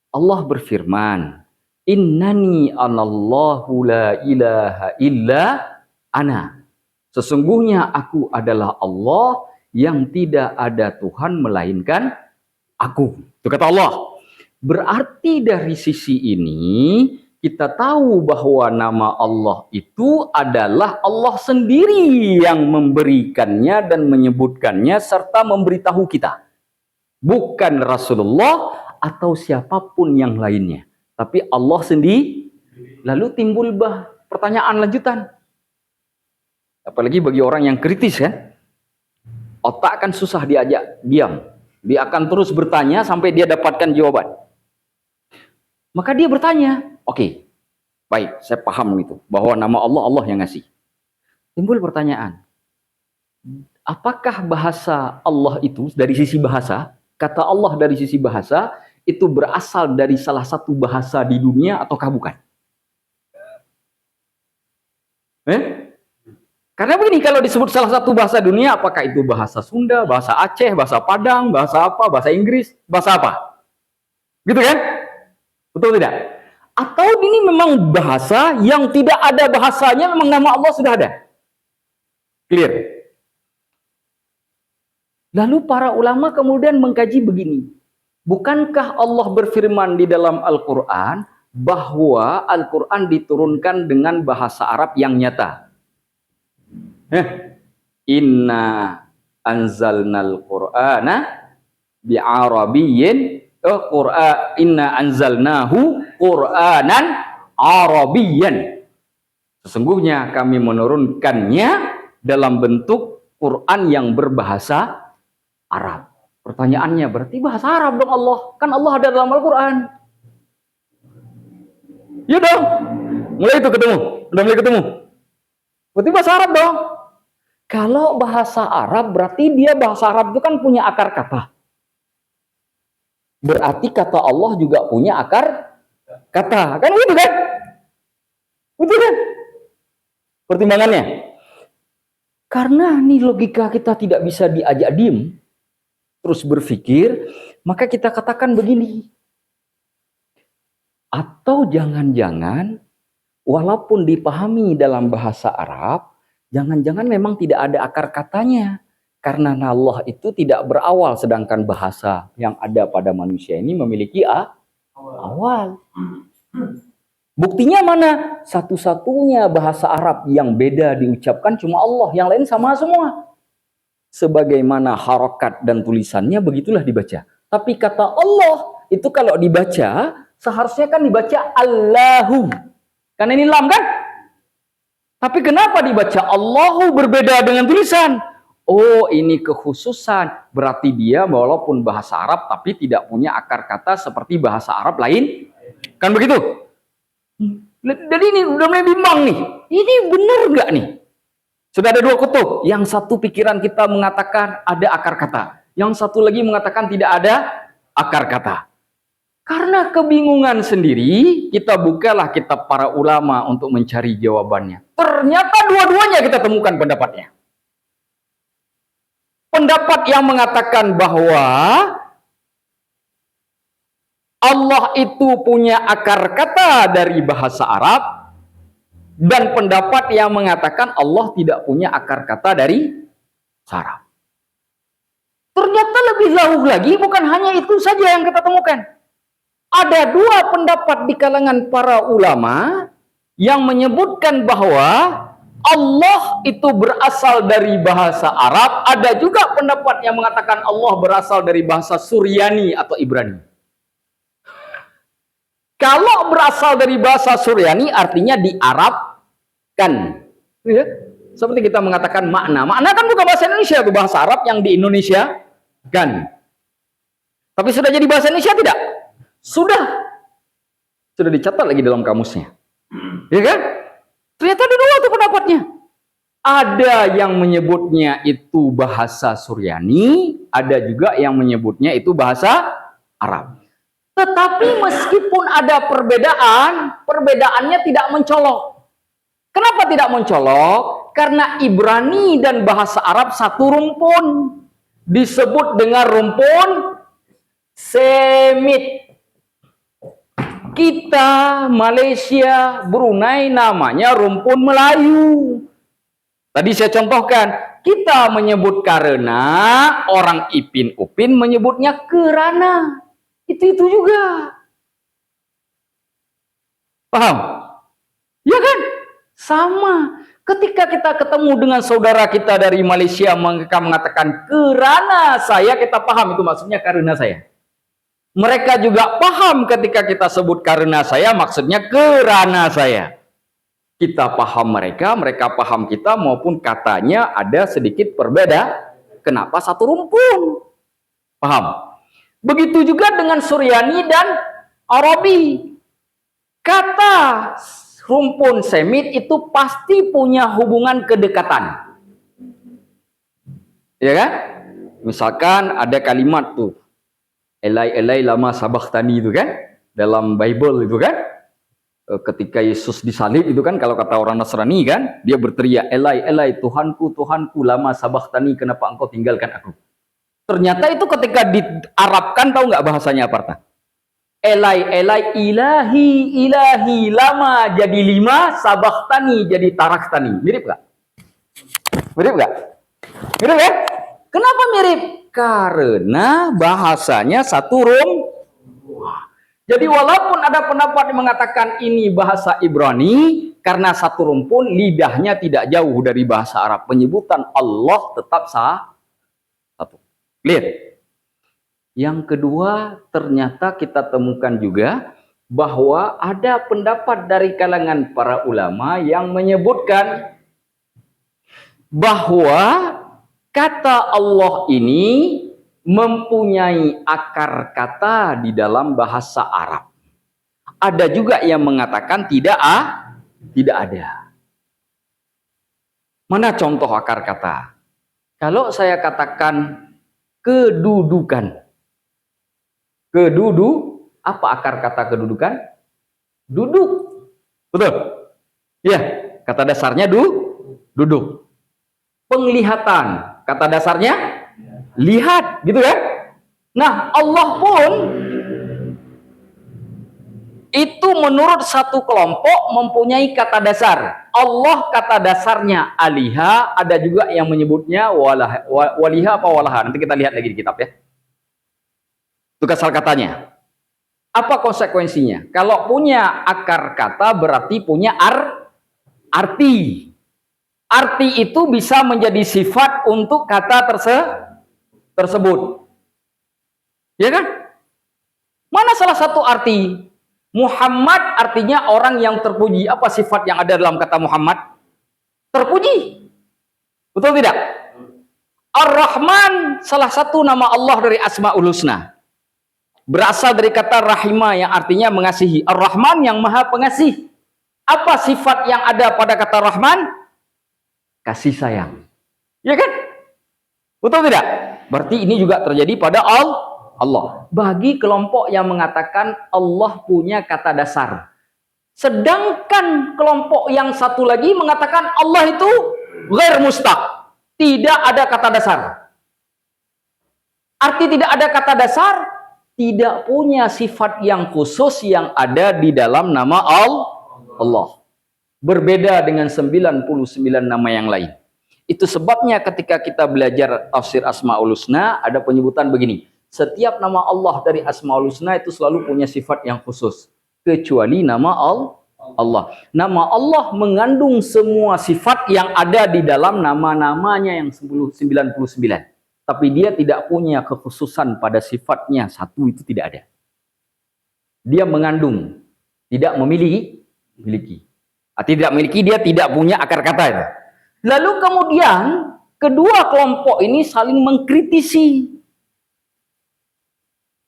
[SPEAKER 1] Allah berfirman, Innani anallahu la ilaha illa ana. Sesungguhnya aku adalah Allah yang tidak ada Tuhan melainkan aku. Itu kata Allah. Berarti dari sisi ini, kita tahu bahwa nama Allah itu adalah Allah sendiri yang memberikannya dan menyebutkannya serta memberitahu kita. Bukan Rasulullah atau siapapun yang lainnya. Tapi Allah sendiri. Lalu timbul pertanyaan lanjutan. Apalagi bagi orang yang kritis kan. Otak akan susah diajak diam. Dia akan terus bertanya sampai dia dapatkan jawaban. Maka dia bertanya, oke, baik, saya paham itu bahwa nama Allah Allah yang ngasih. Timbul pertanyaan, apakah bahasa Allah itu dari sisi bahasa, kata Allah dari sisi bahasa, itu berasal dari salah satu bahasa di dunia ataukah bukan? Karena begini, kalau disebut salah satu bahasa dunia, apakah itu bahasa Sunda, bahasa Aceh, bahasa Padang, bahasa apa, bahasa Inggris, bahasa apa? Gitu kan? Betul tidak? Atau ini memang bahasa yang tidak ada bahasanya, memang nama Allah sudah ada? Clear? Lalu para ulama kemudian mengkaji begini. Bukankah Allah berfirman di dalam Al-Quran bahwa Al-Quran diturunkan dengan bahasa Arab yang nyata? Inna anzalnal Qur'ana bi'arabiyyin inna anzalnahu Qur'anan Arabiyyan. Sesungguhnya kami menurunkannya dalam bentuk Quran yang berbahasa Arab. Pertanyaannya, berarti bahasa Arab dong Allah? Kan Allah ada dalam Al-Quran. Ya dong. Mulai itu ketemu. Udah mulai ketemu. Berarti bahasa Arab dong. Kalau bahasa Arab, berarti dia bahasa Arab itu kan punya akar kata. Berarti kata Allah juga punya akar kata. Kan gitu kan? Betul kan? Pertimbangannya. Karena nih logika kita tidak bisa diajak diem, terus berpikir, maka kita katakan begini. Atau jangan-jangan, walaupun dipahami dalam bahasa Arab, jangan-jangan memang tidak ada akar katanya. Karena Allah itu tidak berawal, sedangkan bahasa yang ada pada manusia ini memiliki awal. Buktinya mana? Satu-satunya bahasa Arab yang beda diucapkan cuma Allah, yang lain sama semua. Sebagaimana harokat dan tulisannya, begitulah dibaca. Tapi kata Allah, itu kalau dibaca, seharusnya kan dibaca Allahu. Karena ini lam kan? Tapi kenapa dibaca Allahu berbeda dengan tulisan? Oh, ini kekhususan. Berarti dia walaupun bahasa Arab tapi tidak punya akar kata seperti bahasa Arab lain. Kan begitu? Jadi ini udah mulai bimbang nih. Ini benar nggak nih? Sudah ada dua kutub. Yang satu pikiran kita mengatakan ada akar kata. Yang satu lagi mengatakan tidak ada akar kata. Karena kebingungan sendiri, kita bukalah kitab para ulama untuk mencari jawabannya. Ternyata dua-duanya kita temukan pendapatnya. Pendapat yang mengatakan bahwa Allah itu punya akar kata dari bahasa Arab, dan pendapat yang mengatakan Allah tidak punya akar kata dari bahasa Arab. Ternyata lebih jauh lagi, bukan hanya itu saja yang kita temukan. Ada dua pendapat di kalangan para ulama yang menyebutkan bahwa Allah itu berasal dari bahasa Arab. Ada juga pendapat yang mengatakan Allah berasal dari bahasa Suryani atau Ibrani. Kalau berasal dari bahasa Suryani artinya diarabkan. Ya? Seperti kita mengatakan makna. Makna kan bukan bahasa Indonesia, itu bahasa Arab yang di Indonesia kan. Tapi sudah jadi bahasa Indonesia tidak? Sudah dicatat lagi dalam kamusnya, ya kan? Ternyata ada dua tuh pendapatnya. Ada yang menyebutnya itu bahasa Suryani, ada juga yang menyebutnya itu bahasa Arab. Tetapi meskipun ada perbedaan, perbedaannya tidak mencolok. Kenapa tidak mencolok? Karena Ibrani dan bahasa Arab satu rumpun, disebut dengan rumpun Semit. Kita, Malaysia, Brunei namanya rumpun Melayu. Tadi saya contohkan, kita menyebut karena, orang Ipin Upin menyebutnya kerana. Itu juga. Paham? Ya kan? Sama. Ketika kita ketemu dengan saudara kita dari Malaysia, mereka mengatakan kerana saya, kita paham itu maksudnya karena saya. Mereka juga paham ketika kita sebut karena saya, maksudnya kerana saya. Kita paham mereka, mereka paham kita, maupun katanya ada sedikit berbeda. Kenapa satu rumpun? Paham? Begitu juga dengan Suryani dan Arabi. Kata rumpun Semit itu pasti punya hubungan kedekatan. Ya kan? Misalkan ada kalimat tuh, elai lama sabakhtani itu kan, dalam Bible itu kan, ketika Yesus disalib itu kan, kalau kata orang Nasrani kan, dia berteriak, elai Tuhanku lama sabakhtani, kenapa engkau tinggalkan aku? Ternyata itu ketika diarabkan, tahu nggak bahasanya apa? Elai ilahi lama jadi 5, sabakhtani jadi taraktani. Mirip nggak? Mirip nggak? Mirip ya? Kenapa mirip? Karena bahasanya satu rum. Jadi walaupun ada pendapat yang mengatakan ini bahasa Ibrani, karena satu rumpun, lidahnya tidak jauh dari bahasa Arab. Penyebutan Allah tetap satu. Lihat. Yang kedua, ternyata kita temukan juga bahwa ada pendapat dari kalangan para ulama yang menyebutkan bahwa kata Allah ini mempunyai akar kata di dalam bahasa Arab. Ada juga yang mengatakan tidak ada. Mana contoh akar kata? Kalau saya katakan kedudukan. Apa akar kata kedudukan? Duduk. Betul? Ya, kata dasarnya duduk. Penglihatan, kata dasarnya lihat, gitu ya. Nah, Allah pun itu menurut satu kelompok mempunyai kata dasar. Allah kata dasarnya aliha, ada juga yang menyebutnya waliha apa walaha. Nanti kita lihat lagi di kitab ya. Itu asal katanya. Apa konsekuensinya? Kalau punya akar kata berarti punya arti. Arti itu bisa menjadi sifat untuk kata tersebut. Ya kan? Mana salah satu arti? Muhammad artinya orang yang terpuji. Apa sifat yang ada dalam kata Muhammad? Terpuji. Betul tidak? Ar-Rahman salah satu nama Allah dari Asmaul Husna. Berasal dari kata rahimah yang artinya mengasihi. Ar-Rahman yang maha pengasih. Apa sifat yang ada pada kata Rahman? Kasih sayang. Ya kan? Betul tidak? Berarti ini juga terjadi pada Allah. Bagi kelompok yang mengatakan Allah punya kata dasar. Sedangkan kelompok yang satu lagi mengatakan Allah itu ghair mustaq. Tidak ada kata dasar. Arti tidak ada kata dasar, tidak punya sifat yang khusus yang ada di dalam nama Allah. Berbeda dengan 99 nama yang lain. Itu sebabnya ketika kita belajar tafsir Asmaul Husna, ada penyebutan begini. Setiap nama Allah dari Asmaul Husna itu selalu punya sifat yang khusus. Kecuali nama Allah. Nama Allah mengandung semua sifat yang ada di dalam nama-namanya yang 99. Tapi dia tidak punya kekhususan pada sifatnya. Satu itu tidak ada. Dia mengandung. Tidak memiliki. Tidak memiliki, dia tidak punya akar kata itu. Lalu kemudian kedua kelompok ini saling mengkritisi.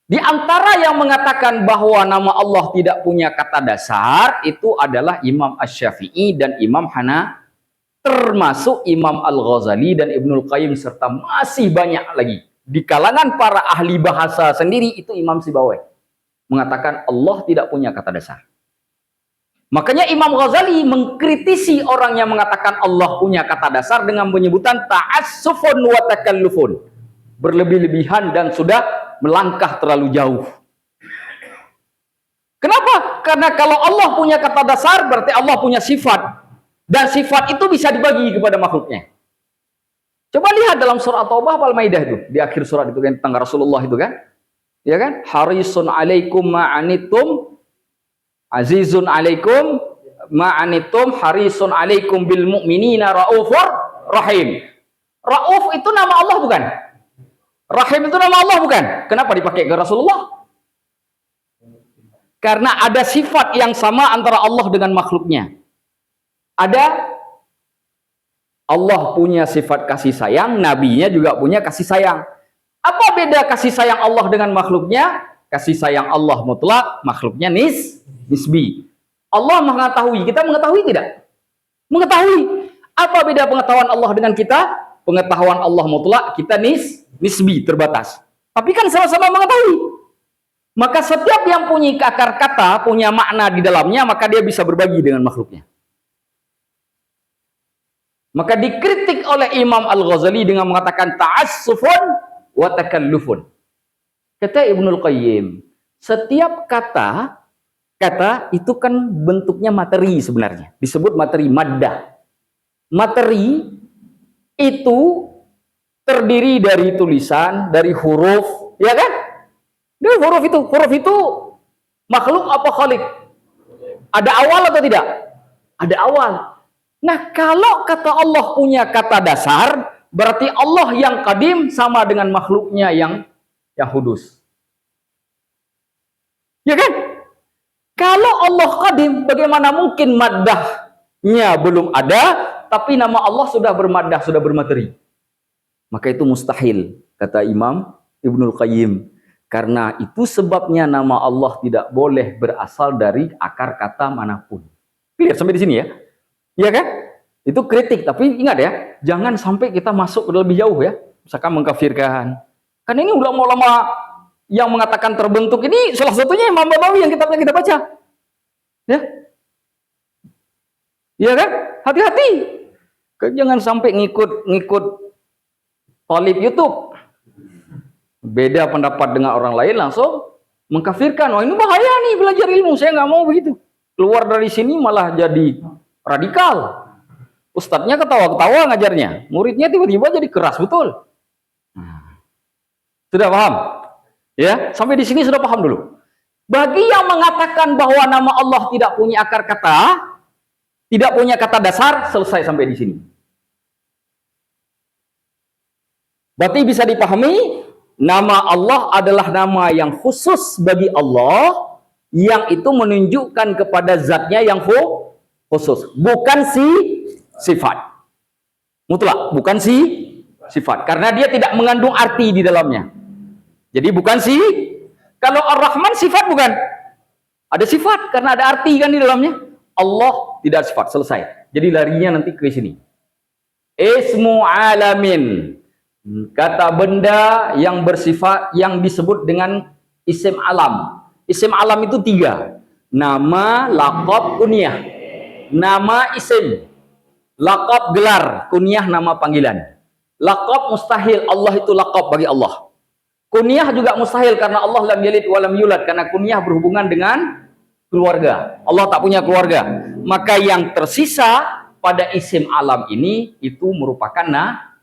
[SPEAKER 1] Di antara yang mengatakan bahwa nama Allah tidak punya kata dasar itu adalah Imam Asy-Syafi'i dan Imam Hana, termasuk Imam Al-Ghazali dan Ibnul Qayyim serta masih banyak lagi. Di kalangan para ahli bahasa sendiri itu Imam Sibawayh mengatakan Allah tidak punya kata dasar. Makanya Imam Ghazali mengkritisi orang yang mengatakan Allah punya kata dasar dengan penyebutan ta'assufun wa takallufun. Berlebih-lebihan dan sudah melangkah terlalu jauh. Kenapa? Karena kalau Allah punya kata dasar berarti Allah punya sifat. Dan sifat itu bisa dibagi kepada makhluknya. Coba lihat dalam surah Taubah Al-Maidah itu. Di akhir surat itu kan tentang Rasulullah itu kan. Ya kan? Harisun alaikum ma'anitum. Azizun alaikum ma'anitum. Harisun alaikum bil mu'minina ra'ufur rahim. Ra'uf itu nama Allah bukan? Rahim itu nama Allah bukan? Kenapa dipakai ke Rasulullah? Karena ada sifat yang sama antara Allah dengan makhluknya. Ada Allah punya sifat kasih sayang, nabinya juga punya kasih sayang. Apa beda kasih sayang Allah dengan makhluknya? Kasih sayang Allah mutlak, makhluknya nisbi. Allah mengetahui, kita mengetahui tidak? Mengetahui. Apa beda pengetahuan Allah dengan kita? pengetahuan Allah mutlak, kita nisbi, terbatas. Tapi kan sama-sama mengetahui. Maka setiap yang punya akar kata, punya makna di dalamnya, maka dia bisa berbagi dengan makhluknya. Maka dikritik oleh Imam Al-Ghazali dengan mengatakan ta'assufun wa takallufun. Kata Ibnul Qayyim, setiap kata itu kan bentuknya materi sebenarnya. Disebut materi maddah. Materi itu terdiri dari tulisan, dari huruf, ya kan? Dari huruf itu makhluk apa khalik? Ada awal atau tidak? Ada awal. Nah, kalau kata Allah punya kata dasar, berarti Allah yang qadim sama dengan makhluknya yang hudus. Ya kan? Kalau Allah qadim, bagaimana mungkin maddahnya belum ada, tapi nama Allah sudah bermaddah, sudah bermateri? Maka itu mustahil, kata Imam Ibnul Qayyim. Karena itu sebabnya nama Allah tidak boleh berasal dari akar kata manapun. Clear sampai di sini ya? Iya kan? Itu kritik, tapi ingat ya, jangan sampai kita masuk lebih jauh ya. Misalkan mengkafirkan. Kan ini ulama-ulama yang mengatakan terbentuk ini salah satunya Imam Nawawi yang kita baca. Ya. Iya kan? Hati-hati. Jangan sampai ngikut talib YouTube. Beda pendapat dengan orang lain langsung mengkafirkan. Oh, ini bahaya nih belajar ilmu, saya nggak mau begitu. Keluar dari sini malah jadi radikal. Ustadznya ketawa-ketawa ngajarnya, muridnya tiba-tiba jadi keras betul. Sudah paham? Ya, sampai di sini sudah paham dulu. Bagi yang mengatakan bahwa nama Allah tidak punya akar kata, tidak punya kata dasar, selesai sampai di sini. Berarti bisa dipahami, nama Allah adalah nama yang khusus bagi Allah, yang itu menunjukkan kepada zatnya yang khusus, bukan sifat mutlak, bukan sifat, karena dia tidak mengandung arti di dalamnya. Jadi bukan kalau Ar-Rahman sifat bukan, ada sifat karena ada arti kan di dalamnya. Allah tidak sifat, selesai. Jadi larinya nanti ke sini. Ismu alamin, kata benda yang bersifat, yang disebut dengan isim alam. Isim alam itu 3. Nama, laqab, kunyah. Nama isim, laqab gelar, kunyah nama panggilan. Laqab mustahil, Allah itu laqab bagi Allah. Kunyah juga mustahil karena Allah lam yalid wa lam yulad, karena kunyah berhubungan dengan keluarga. Allah tak punya keluarga. Maka yang tersisa pada isim alam ini itu merupakan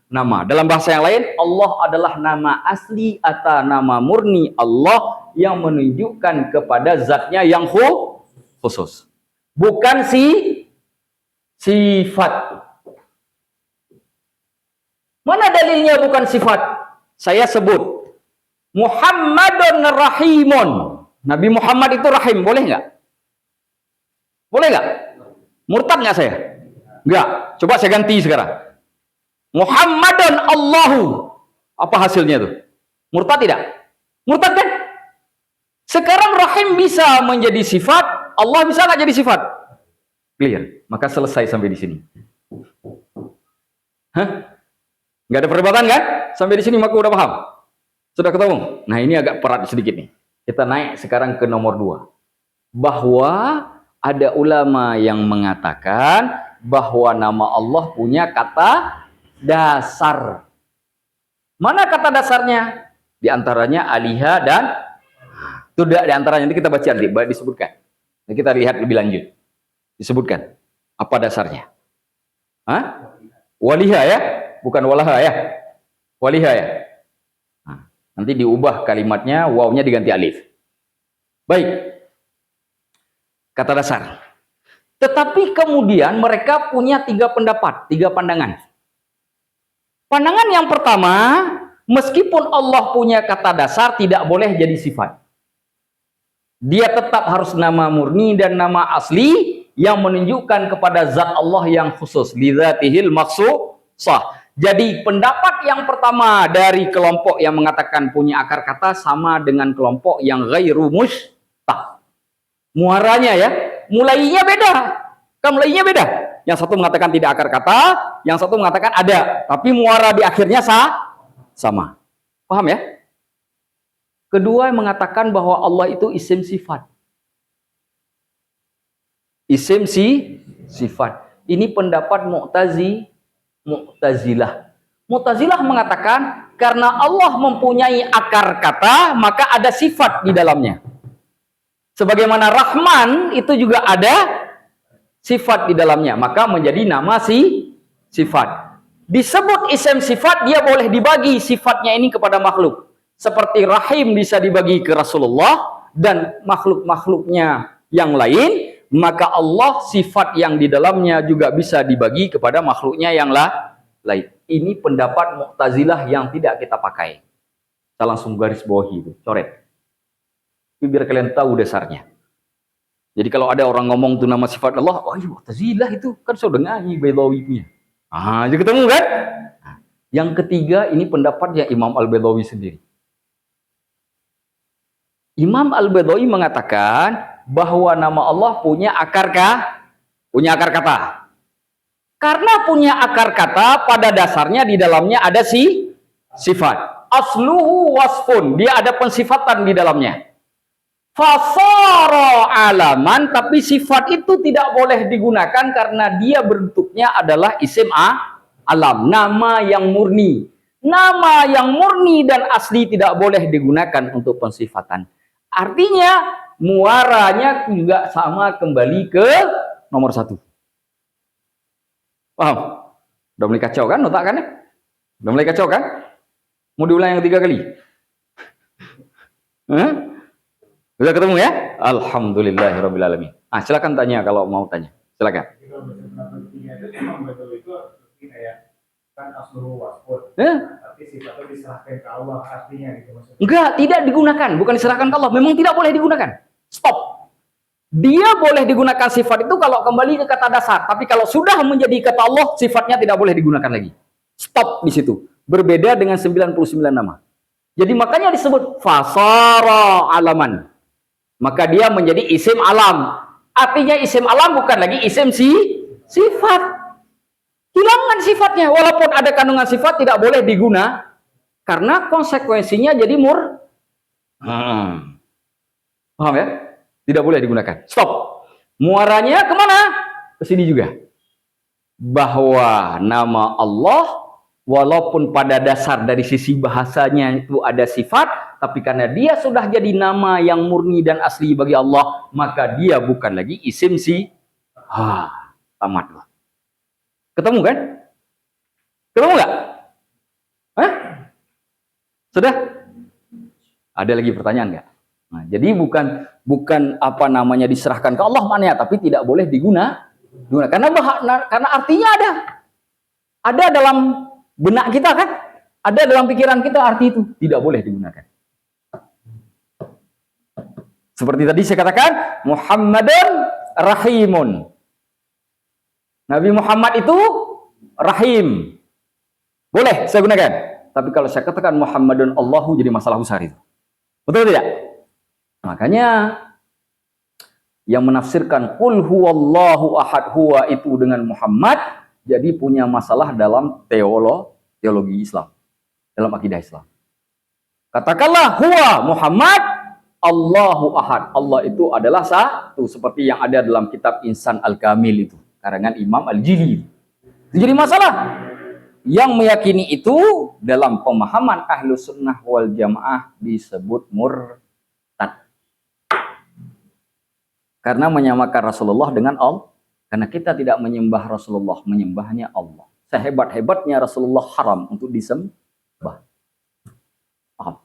[SPEAKER 1] nama. Dalam bahasa yang lain, Allah adalah nama asli atau nama murni Allah yang menunjukkan kepada zatnya yang khusus. Bukan sifat. Mana dalilnya bukan sifat? Saya sebut Muhammadun Rahimun. Nabi Muhammad itu rahim, boleh nggak? Boleh nggak? Murtad nggak saya? Nggak. Coba saya ganti sekarang. Muhammadun Allahu. Apa hasilnya tuh? Murtad tidak? Murtad kan? Sekarang rahim bisa menjadi sifat, Allah bisa nggak jadi sifat? Clear. Maka selesai sampai di sini. Hah? Nggak ada perdebatan kan? Sampai di sini maka udah paham? Sudah ketemu? Nah, ini agak berat sedikit nih. Kita naik sekarang ke nomor 2. Bahwa ada ulama yang mengatakan bahwa nama Allah punya kata dasar. Mana kata dasarnya? Di antaranya aliha dan tidak, di antaranya nanti kita baca nanti, disebutkan. Nanti kita lihat lebih lanjut. Disebutkan apa dasarnya? Hah? Waliha ya, bukan walaha ya. Waliha ya. Nah, nanti diubah kalimatnya, wawnya diganti alif. Baik. Kata dasar. Tetapi kemudian mereka punya 3 pendapat, 3 pandangan. Pandangan yang pertama, meskipun Allah punya kata dasar, tidak boleh jadi sifat. Dia tetap harus nama murni dan nama asli yang menunjukkan kepada zat Allah yang khusus. Lidzatihil makhsusah. Jadi pendapat yang pertama dari kelompok yang mengatakan punya akar kata sama dengan kelompok yang ghairu mushtaq. Muaranya ya, mulainya beda. Kan mulainya beda. Yang satu mengatakan tidak akar kata, yang satu mengatakan ada, tapi muara di akhirnya sama. Paham ya? Kedua mengatakan bahwa Allah itu isim sifat. Isim sifat. Ini pendapat Mu'tazilah. Mu'tazilah mengatakan karena Allah mempunyai akar kata, maka ada sifat di dalamnya. Sebagaimana Rahman itu juga ada sifat di dalamnya, maka menjadi nama sifat. Disebut isim sifat, dia boleh dibagi sifatnya ini kepada makhluk. Seperti Rahim bisa dibagi ke Rasulullah dan makhluk-makhluknya yang lain, maka Allah sifat yang di dalamnya juga bisa dibagi kepada makhluknya yang lain. Ini pendapat Mu'tazilah yang tidak kita pakai. Saya langsung garis bawahi itu, coret. Tapi biar kalian tahu dasarnya. Jadi kalau ada orang ngomong itu nama sifat Allah, oh iya Mu'tazilah itu kan saya udah nyanyi Baydawi punya. Jadi ketemu kan? Yang ketiga ini pendapatnya Imam Al-Baydawi sendiri. Imam Al-Baydawi mengatakan bahwa nama Allah punya akar kata. Karena punya akar kata, pada dasarnya di dalamnya ada sifat. Asluhu wasfun, dia ada pensifatan di dalamnya. Fasara alaman, tapi sifat itu tidak boleh digunakan karena dia bentuknya adalah isim alam, nama yang murni. Nama yang murni dan asli tidak boleh digunakan untuk pensifatan. Artinya muaranya juga sama kembali ke nomor 1. Paham? Udah mulai kacau kan otak kan? Udah mulai kacau kan? Mau diulang yang 3 kali? Udah ketemu ya? Alhamdulillahirrabbilalamin. Silakan tanya kalau mau tanya. Silakan. Tapi sifatnya diserahkan ke Allah artinya gitu maksudnya. Enggak, tidak digunakan, bukan diserahkan ke Allah. Memang tidak boleh digunakan. Stop. Dia boleh digunakan sifat itu kalau kembali ke kata dasar, tapi kalau sudah menjadi kata Allah, sifatnya tidak boleh digunakan lagi. Stop di situ. Berbeda dengan 99 nama. Jadi makanya disebut fasara alaman. Maka dia menjadi isim alam. Artinya isim alam bukan lagi isim sifat. Hilangkan sifatnya. Walaupun ada kandungan sifat tidak boleh digunakan. Karena konsekuensinya jadi paham ya? Tidak boleh digunakan. Stop. Muaranya kemana? Ke sini juga. Bahwa nama Allah, walaupun pada dasar dari sisi bahasanya itu ada sifat, tapi karena dia sudah jadi nama yang murni dan asli bagi Allah, maka dia bukan lagi isim tamat lah. Ketemu kan? Ketemu nggak? Sudah? Ada lagi pertanyaan nggak? Nah, jadi bukan apa namanya diserahkan ke Allah maknanya, tapi tidak boleh digunakan karena artinya ada dalam benak kita kan, ada dalam pikiran kita arti itu tidak boleh digunakan. Seperti tadi saya katakan, Muhammadun Rahimun. Nabi Muhammad itu Rahim. Boleh saya gunakan. Tapi kalau saya katakan Muhammadun Allahu jadi masalah besar itu. Betul tidak? Makanya yang menafsirkan Qul huwallahu ahad huwa itu dengan Muhammad jadi punya masalah dalam teologi Islam, dalam akidah Islam. Katakanlah huwa Muhammad Allahu ahad. Allah itu adalah satu seperti yang ada dalam kitab Insan Al-Kamil itu, karangan Imam Al-Jili. Itu jadi masalah. Yang meyakini itu dalam pemahaman Ahlus Sunnah wal Jamaah disebut murtad. Karena menyamakan Rasulullah dengan Allah. Karena kita tidak menyembah Rasulullah, menyembahnya Allah. Sehebat-hebatnya Rasulullah haram untuk disembah. Paham?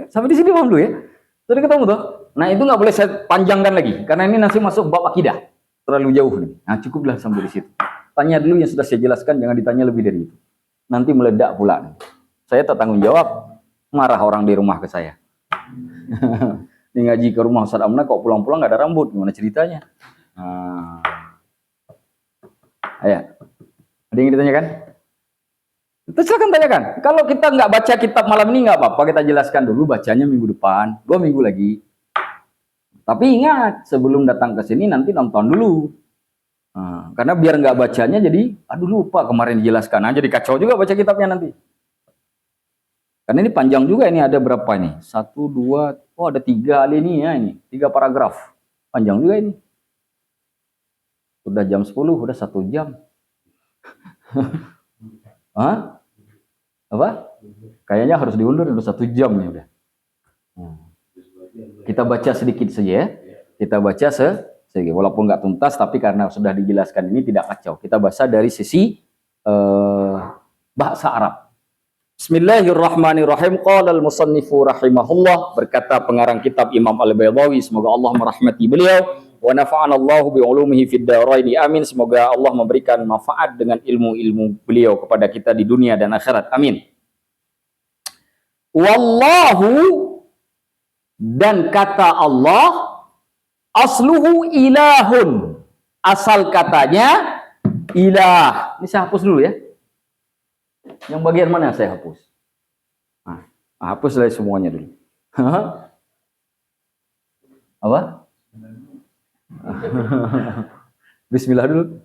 [SPEAKER 1] Sampai di sini paham dulu ya. Sudah ketemu tuh. Nah itu nggak boleh saya panjangkan lagi. Karena ini nanti masuk bab akidah. Terlalu jauh nih. Nah cukuplah sampai di situ. Tanya dulu yang sudah saya jelaskan, jangan ditanya lebih dari itu. Nanti meledak pula. Saya tak tanggung jawab. Marah orang di rumah ke saya. Ini ngaji ke rumah Ustaz Amna kok pulang-pulang nggak ada rambut, gimana ceritanya? Ayo, ada yang ditanyakan? Itu silakan tanyakan. Kalau kita nggak baca kitab malam ini nggak apa-apa, kita jelaskan dulu bacanya minggu depan, 2 minggu lagi. Tapi ingat, sebelum datang ke sini nanti nonton dulu. Karena biar nggak bacanya jadi, aduh lupa kemarin dijelaskan. Nah, jadi kacau juga baca kitabnya nanti. Karena ini panjang juga, ini ada berapa ini? 1, 2, oh ada 3 alinea ini, 3 paragraf. Panjang juga ini. Udah jam 10, udah 1 jam. Hah? Apa? Kayaknya harus diundur, udah 1 jam nih udah. Kita baca sedikit saja ya. Kita baca sedikit, walaupun nggak tuntas, tapi karena sudah dijelaskan ini tidak kacau. Kita baca dari sisi bahasa Arab. Bismillahirrahmanirrahim. Qala al-musannifu rahimahullah, berkata pengarang kitab Imam Al-Baydawi, semoga Allah merahmati beliau, wa nafa'anallahu bi ulumihi fid dharaini, amin. Semoga Allah memberikan manfaat dengan ilmu-ilmu beliau kepada kita di dunia dan akhirat, amin. Wallahu, dan kata Allah, asluhu ilahun, asal katanya ilah. Ini saya hapus dulu ya. Yang bagian mana saya hapus? Hapus dari semuanya dulu. Apa? Bismillah dulu.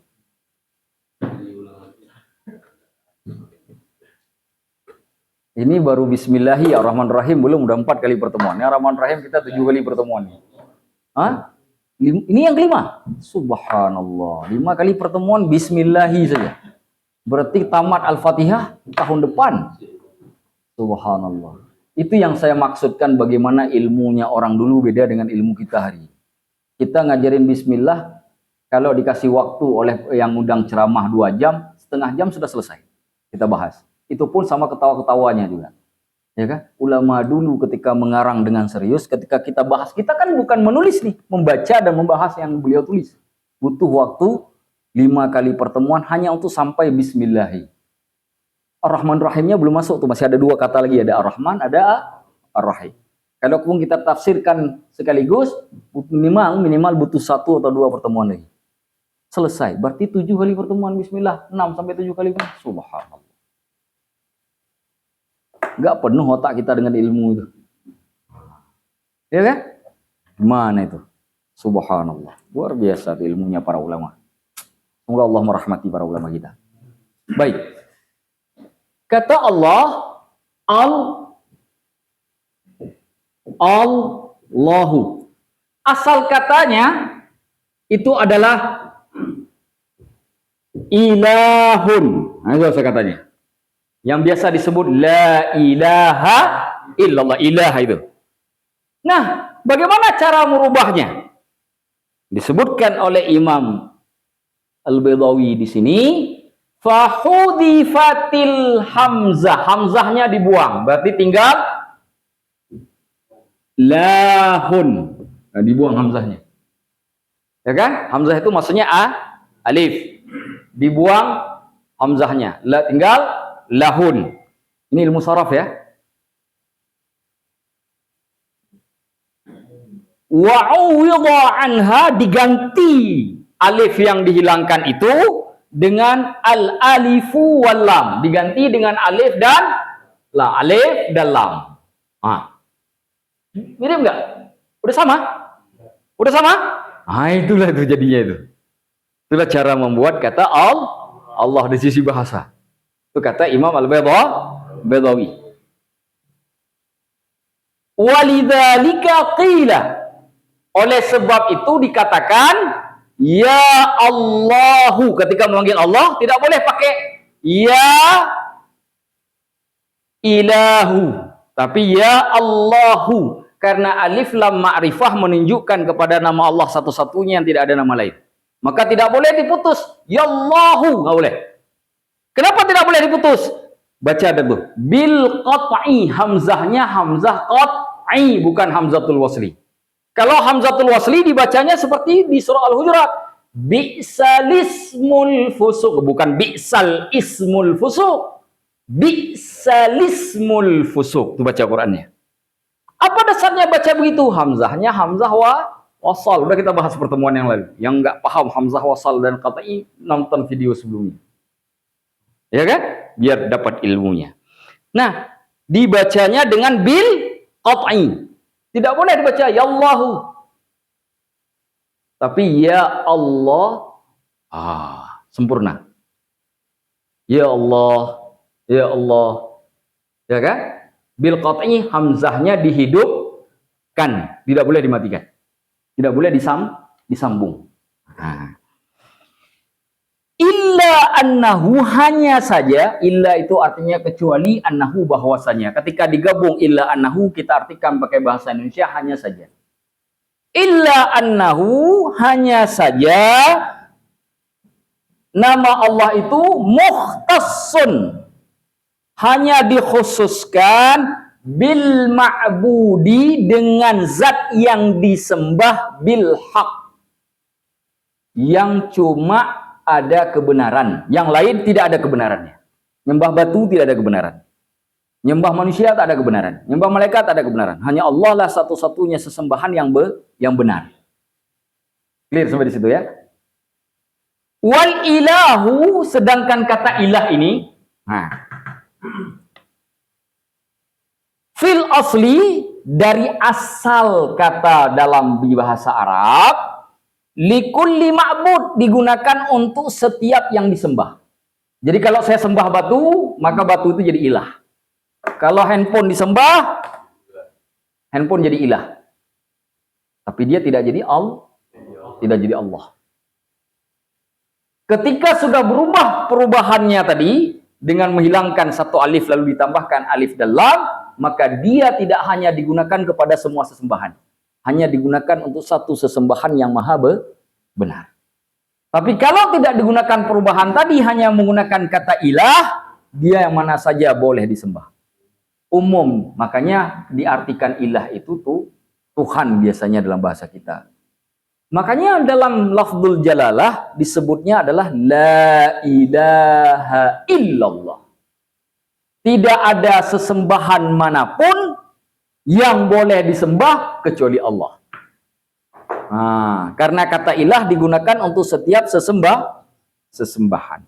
[SPEAKER 1] Ini baru Bismillahirrahmanirrahim, belum, udah 4 kali pertemuan. Yang Rahman-Rahim kita 7 kali pertemuan. Ini yang kelima. Subhanallah, 5 kali pertemuan Bismillahi saja. Berarti tamat Al-Fatihah tahun depan. Subhanallah. Itu yang saya maksudkan, bagaimana ilmunya orang dulu beda dengan ilmu kita hari. Kita ngajarin Bismillah, kalau dikasih waktu oleh yang undang ceramah 2 jam, setengah jam sudah selesai. Kita bahas. Itu pun sama ketawa-ketawanya juga. Ya kan? Ulama dulu ketika mengarang dengan serius, ketika kita bahas, kita kan bukan menulis nih, membaca dan membahas yang beliau tulis. Butuh waktu 5 kali pertemuan hanya untuk sampai Bismillahi. Ar-Rahman-Rahimnya belum masuk tuh, masih ada 2 kata lagi, ada Ar-Rahman, ada Ar-Rahim. Kalau pun kita tafsirkan sekaligus, minimal butuh 1 atau 2 pertemuan lagi. Selesai. Berarti 7 kali pertemuan Bismillah, 6 sampai 7 kali. Subhanallah. Nggak penuh otak kita dengan ilmu itu. Ya kan? Gimana itu? Subhanallah. Luar biasa ilmunya para ulama. Semoga Allah merahmati para ulama kita. Baik. Kata Allah, Allahu. Asal katanya itu adalah ilahun. Nah, itu asal katanya. Yang biasa disebut la ilaha illallah, ilah itu. Nah, bagaimana cara merubahnya? Disebutkan oleh Imam Al-Baydawi di sini, fahudifatil hamzah, hamzahnya dibuang, berarti tinggal lahun. Nah, dibuang hamzahnya. Ya kan? Hamzah itu maksudnya alif. Dibuang hamzahnya. La tinggal lahun. Ini ilmu saraf ya. Wa'uwidha anha, diganti alif yang dihilangkan itu dengan al-alifu wal lam, diganti dengan alif dan la, alif dan lam. Mirip enggak? Udah sama? Udah sama? Itulah itu jadinya itu. Itulah cara membuat kata Allah di sisi bahasa. Itu kata Imam Al-Baydawi. Walidzalika qila, oleh sebab itu dikatakan ya Allahu, ketika memanggil Allah tidak boleh pakai ya ilahu, tapi ya Allahu, karena alif lam ma'rifah menunjukkan kepada nama Allah satu-satunya yang tidak ada nama lain. Maka tidak boleh diputus ya Allahu, nggak boleh. Kenapa tidak boleh diputus? Baca ada tuh bil qat'i, hamzahnya hamzah qat'i, bukan hamzatul wasli. Kalau hamzatul wasli dibacanya seperti di surah Al-Hujurat, bi'sal ismul fusuq, bukan bi'sal ismul fusuq, bi'sal ismul fusuq. Itu baca Qur'annya. Apa dasarnya baca begitu? Hamzahnya hamzah wasal. Udah kita bahas pertemuan yang lalu. Yang nggak paham hamzah wasal dan qat'i, nonton video sebelumnya. Ya kan? Biar dapat ilmunya. Nah, dibacanya dengan bil qat'i. Tidak boleh dibaca ya Allahu. Tapi ya Allah Sempurna. Ya Allah, ya Allah. Ya kan? Bil qat'i hamzahnya dihidupkan, tidak boleh dimatikan. Tidak boleh disambung. Nah. Illa annahu, hanya saja, illa itu artinya kecuali, annahu bahwasanya. Ketika digabung illa annahu, kita artikan pakai bahasa Indonesia hanya saja. Illa annahu, hanya saja nama Allah itu mukhtassun, hanya dikhususkan bil ma'budi, dengan zat yang disembah, bil haq, yang cuma ada kebenaran, yang lain tidak ada kebenarannya. Nyembah batu tidak ada kebenaran, nyembah manusia tak ada kebenaran, nyembah malaikat tak ada kebenaran. Hanya Allah lah satu-satunya sesembahan yang benar. Clear sampai di situ ya? Wal ilahu, sedangkan kata ilah ini, fil asli, dari asal kata dalam bahasa Arab, likulli ma'bud, digunakan untuk setiap yang disembah. Jadi kalau saya sembah batu, maka batu itu jadi ilah. Kalau handphone disembah, handphone jadi ilah. Tapi dia tidak jadi tidak jadi Allah. Ketika sudah berubah perubahannya tadi, dengan menghilangkan satu alif lalu ditambahkan alif dan lam, maka dia tidak hanya digunakan kepada semua sesembahan. Hanya digunakan untuk satu sesembahan yang maha benar. Tapi kalau tidak digunakan perubahan tadi, hanya menggunakan kata ilah, dia yang mana saja boleh disembah. Umum, makanya diartikan ilah itu tuh Tuhan biasanya dalam bahasa kita. Makanya dalam lafzul jalalah disebutnya adalah la ilaha illallah. Tidak ada sesembahan manapun yang boleh disembah kecuali Allah. Karena kata ilah digunakan untuk setiap sesembahan.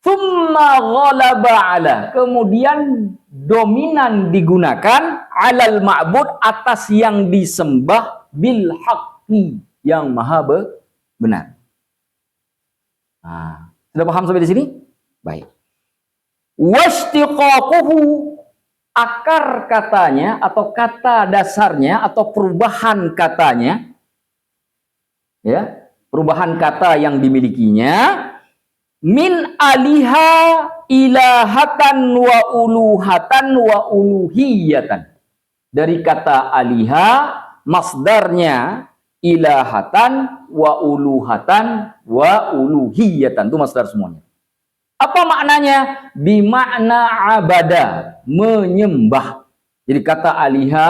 [SPEAKER 1] Tsumma ghalaba ala, kemudian dominan digunakan alal ma'bud, atas yang disembah, bil haqqi, yang maha benar. Sudah paham sampai di sini? Baik. Washtiqaquhu, akar katanya atau kata dasarnya atau perubahan katanya, ya, perubahan kata yang dimilikinya, min aliha ilahatan wa uluhatan wa uluhiyatan, dari kata aliha, masdarnya ilahatan wa uluhatan wa uluhiyatan, itu masdar semuanya. Apa maknanya? Bimakna abada, menyembah. Jadi kata aliha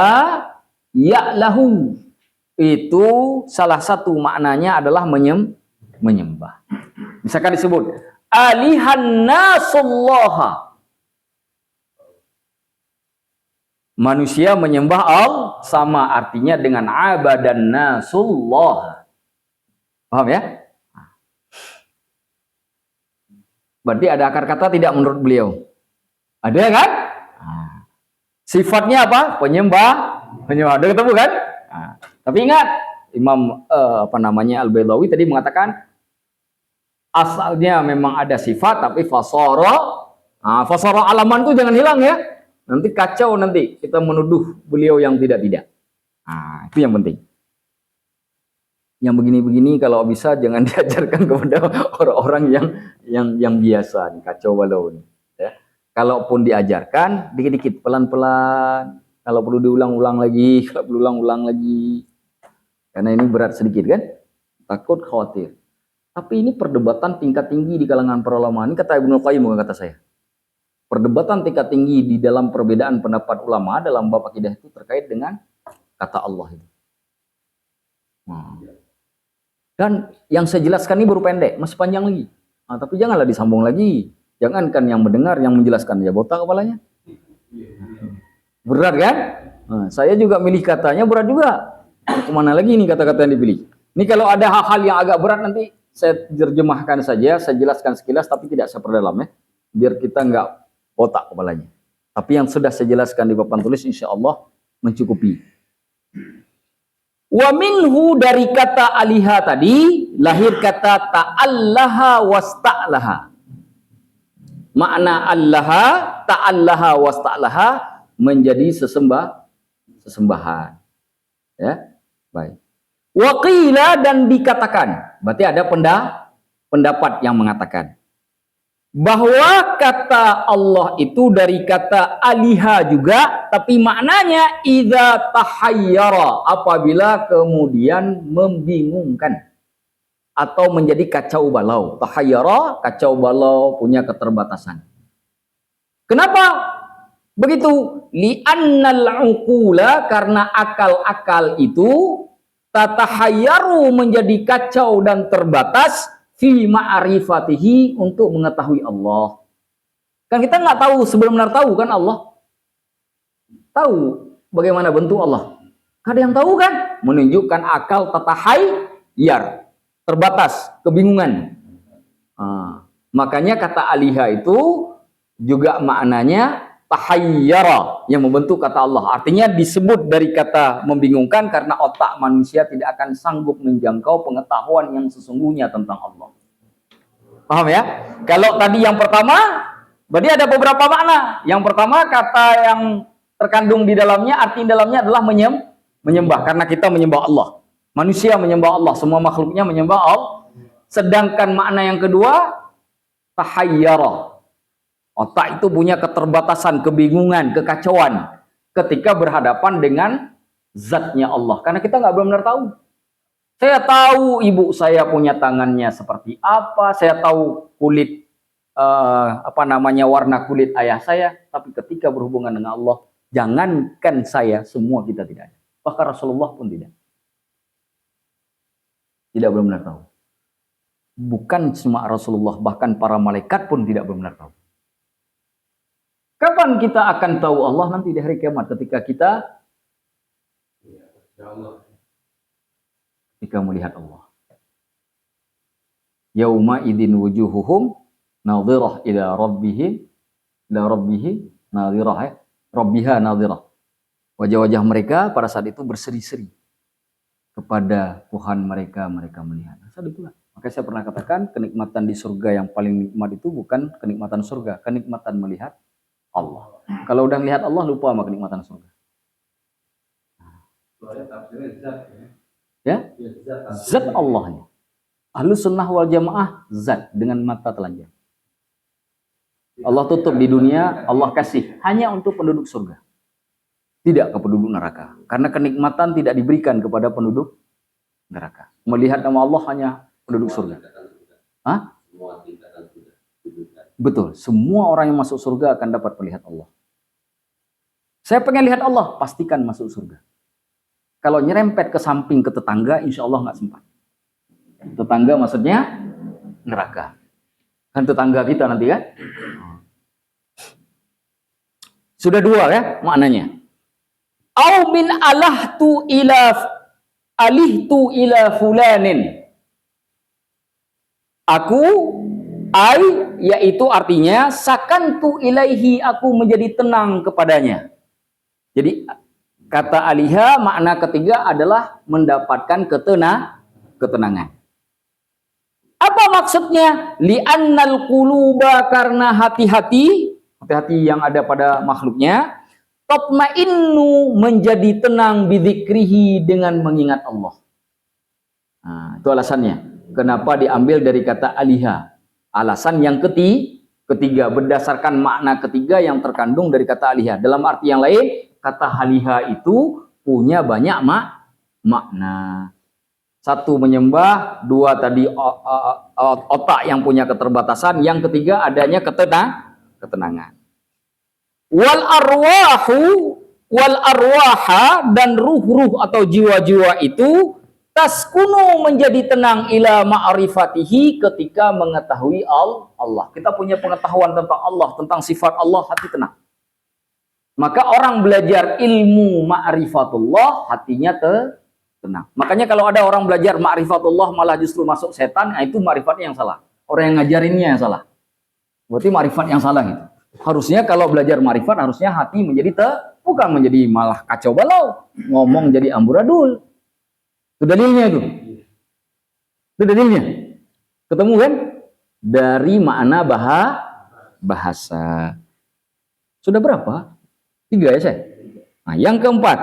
[SPEAKER 1] ya'lahu, itu salah satu maknanya adalah menyembah. Misalkan disebut alihan nasullaha, manusia menyembah Allah, sama artinya dengan abadan nasullah. Paham ya? Berarti ada akar kata tidak menurut beliau? Ada kan? Sifatnya apa? Penyembah. Udah ketemu kan? Tapi ingat, Imam Al-Baydawi tadi mengatakan asalnya memang ada sifat, tapi fasara alaman itu jangan hilang ya. Nanti kacau, nanti kita menuduh beliau yang tidak-tidak. Itu yang penting. Yang begini-begini kalau bisa jangan diajarkan kepada orang-orang yang biasa, kacau balau nih. Ya. Kalaupun diajarkan dikit-dikit, pelan-pelan. Kalau perlu diulang-ulang lagi, kalau perlu ulang-ulang lagi. Karena ini berat sedikit kan? Takut khawatir. Tapi ini perdebatan tingkat tinggi di kalangan para ulama. Ini kata Ibnu Qayyim, bukan kata saya. Perdebatan tingkat tinggi di dalam perbedaan pendapat ulama dalam bab akidah itu terkait dengan kata Allah itu. Dan yang saya jelaskan ini baru pendek, masih panjang lagi. Tapi janganlah disambung lagi. Jangankan yang mendengar, yang menjelaskan ya botak kepalanya. Berat kan? Saya juga milih katanya berat juga. Kemana lagi nih kata-kata yang dipilih? Ini kalau ada hal-hal yang agak berat nanti saya terjemahkan saja, saya jelaskan sekilas tapi tidak seperdalam ya. Biar kita nggak botak kepalanya. Tapi yang sudah saya jelaskan di papan tulis insya Allah mencukupi. Wa minhu, dari kata aliha tadi lahir kata ta'allaha wasta'laha. Makna allaha, ta'allaha wasta'laha, menjadi sesembahan. Ya, baik. Wa qila, dan dikatakan, berarti ada pendapat yang mengatakan bahwa kata Allah itu dari kata aliha juga, tapi maknanya idza tahayyara, apabila kemudian membingungkan atau menjadi kacau balau. Tahayyara, kacau balau, punya keterbatasan. Kenapa begitu? Li'annal uqula, karena akal-akal itu tatahayyaru, menjadi kacau dan terbatas fi ma'rifatihi, untuk mengetahui Allah. Kan kita nggak tahu, sebenarnya tahu kan Allah? Tahu bagaimana bentuk Allah? Ada yang tahu kan? Menunjukkan akal tatahayyar, terbatas, kebingungan. Makanya kata aliha itu juga maknanya tahayyara, yang membentuk kata Allah. Artinya disebut dari kata membingungkan karena otak manusia tidak akan sanggup menjangkau pengetahuan yang sesungguhnya tentang Allah. Paham ya? Kalau tadi yang pertama, berarti ada beberapa makna. Yang pertama, kata yang terkandung di dalamnya, arti dalamnya adalah menyembah, karena kita menyembah Allah. Manusia menyembah Allah, semua makhluknya menyembah Allah. Sedangkan makna yang kedua, tahayyara. Otak itu punya keterbatasan, kebingungan, kekacauan ketika berhadapan dengan zatnya Allah. Karena kita nggak benar-benar tahu. Saya tahu ibu saya punya tangannya seperti apa, saya tahu kulit warna kulit ayah saya, tapi ketika berhubungan dengan Allah, jangankan saya, semua kita tidak ada. Bahkan Rasulullah pun tidak benar-benar tahu. Bukan cuma Rasulullah, bahkan para malaikat pun tidak benar-benar tahu. Kapan kita akan tahu Allah? Nanti di hari kiamat, ketika kita melihat Allah. Yauma idzin wujuhuhum nadhirah ila rabbihim nadhirah, rabbiha nadhirah. Wajah-wajah mereka pada saat itu berseri-seri kepada Tuhan mereka melihat. Saat itulah. Maka saya pernah katakan, kenikmatan di surga yang paling nikmat itu bukan kenikmatan surga, kenikmatan melihat Allah. Kalau udah melihat Allah, lupa sama kenikmatan surga. Ya, zat Allahnya. Ahlus sunnah wal jamaah, zat dengan mata telanjang. Allah tutup di dunia, Allah kasih hanya untuk penduduk surga, tidak ke penduduk neraka. Karena kenikmatan tidak diberikan kepada penduduk neraka. Melihat nama Allah hanya penduduk surga. Hah? Betul, semua orang yang masuk surga akan dapat melihat Allah. Saya pengen lihat Allah, pastikan masuk surga. Kalau nyerempet ke samping ke tetangga, insya Allah nggak sempat. Tetangga maksudnya neraka. Kan tetangga kita nanti kan? Sudah dua ya maknanya. Au min alihtu ila fulanin. Aku, yaitu artinya sakantu ilaihi, aku menjadi tenang kepadanya. Jadi kata aliha, makna ketiga adalah mendapatkan ketenangan. Apa maksudnya? Li'annal quluba, karena hati-hati yang ada pada makhluknya, tatma'innu, menjadi tenang, bidzikrihi, dengan mengingat Allah. Nah, itu alasannya. Kenapa diambil dari kata aliha? Alasan yang ketiga, berdasarkan makna ketiga yang terkandung dari kata aliha. Dalam arti yang lain, kata aliha itu punya banyak makna. Satu, menyembah. Dua, tadi otak yang punya keterbatasan. Yang ketiga, adanya ketenangan. Wal arwaha, dan ruh-ruh atau jiwa-jiwa itu taskunu, menjadi tenang, ila ma'rifatihi, ketika mengetahui Allah. Kita punya pengetahuan tentang Allah, tentang sifat Allah, hati tenang. Maka orang belajar ilmu ma'rifatullah, hatinya tenang. Makanya kalau ada orang belajar ma'rifatullah malah justru masuk setan, nah itu ma'rifatnya yang salah. Orang yang ngajarinnya yang salah. Berarti ma'rifat yang salah gitu. Harusnya kalau belajar ma'rifat, harusnya hati menjadi bukan menjadi malah kacau balau, ngomong jadi amburadul. Itu dalilnya itu. Itu dalilnya. Ketemu kan? Dari makna bahasa. Sudah berapa? 3 ya saya? Nah, yang keempat.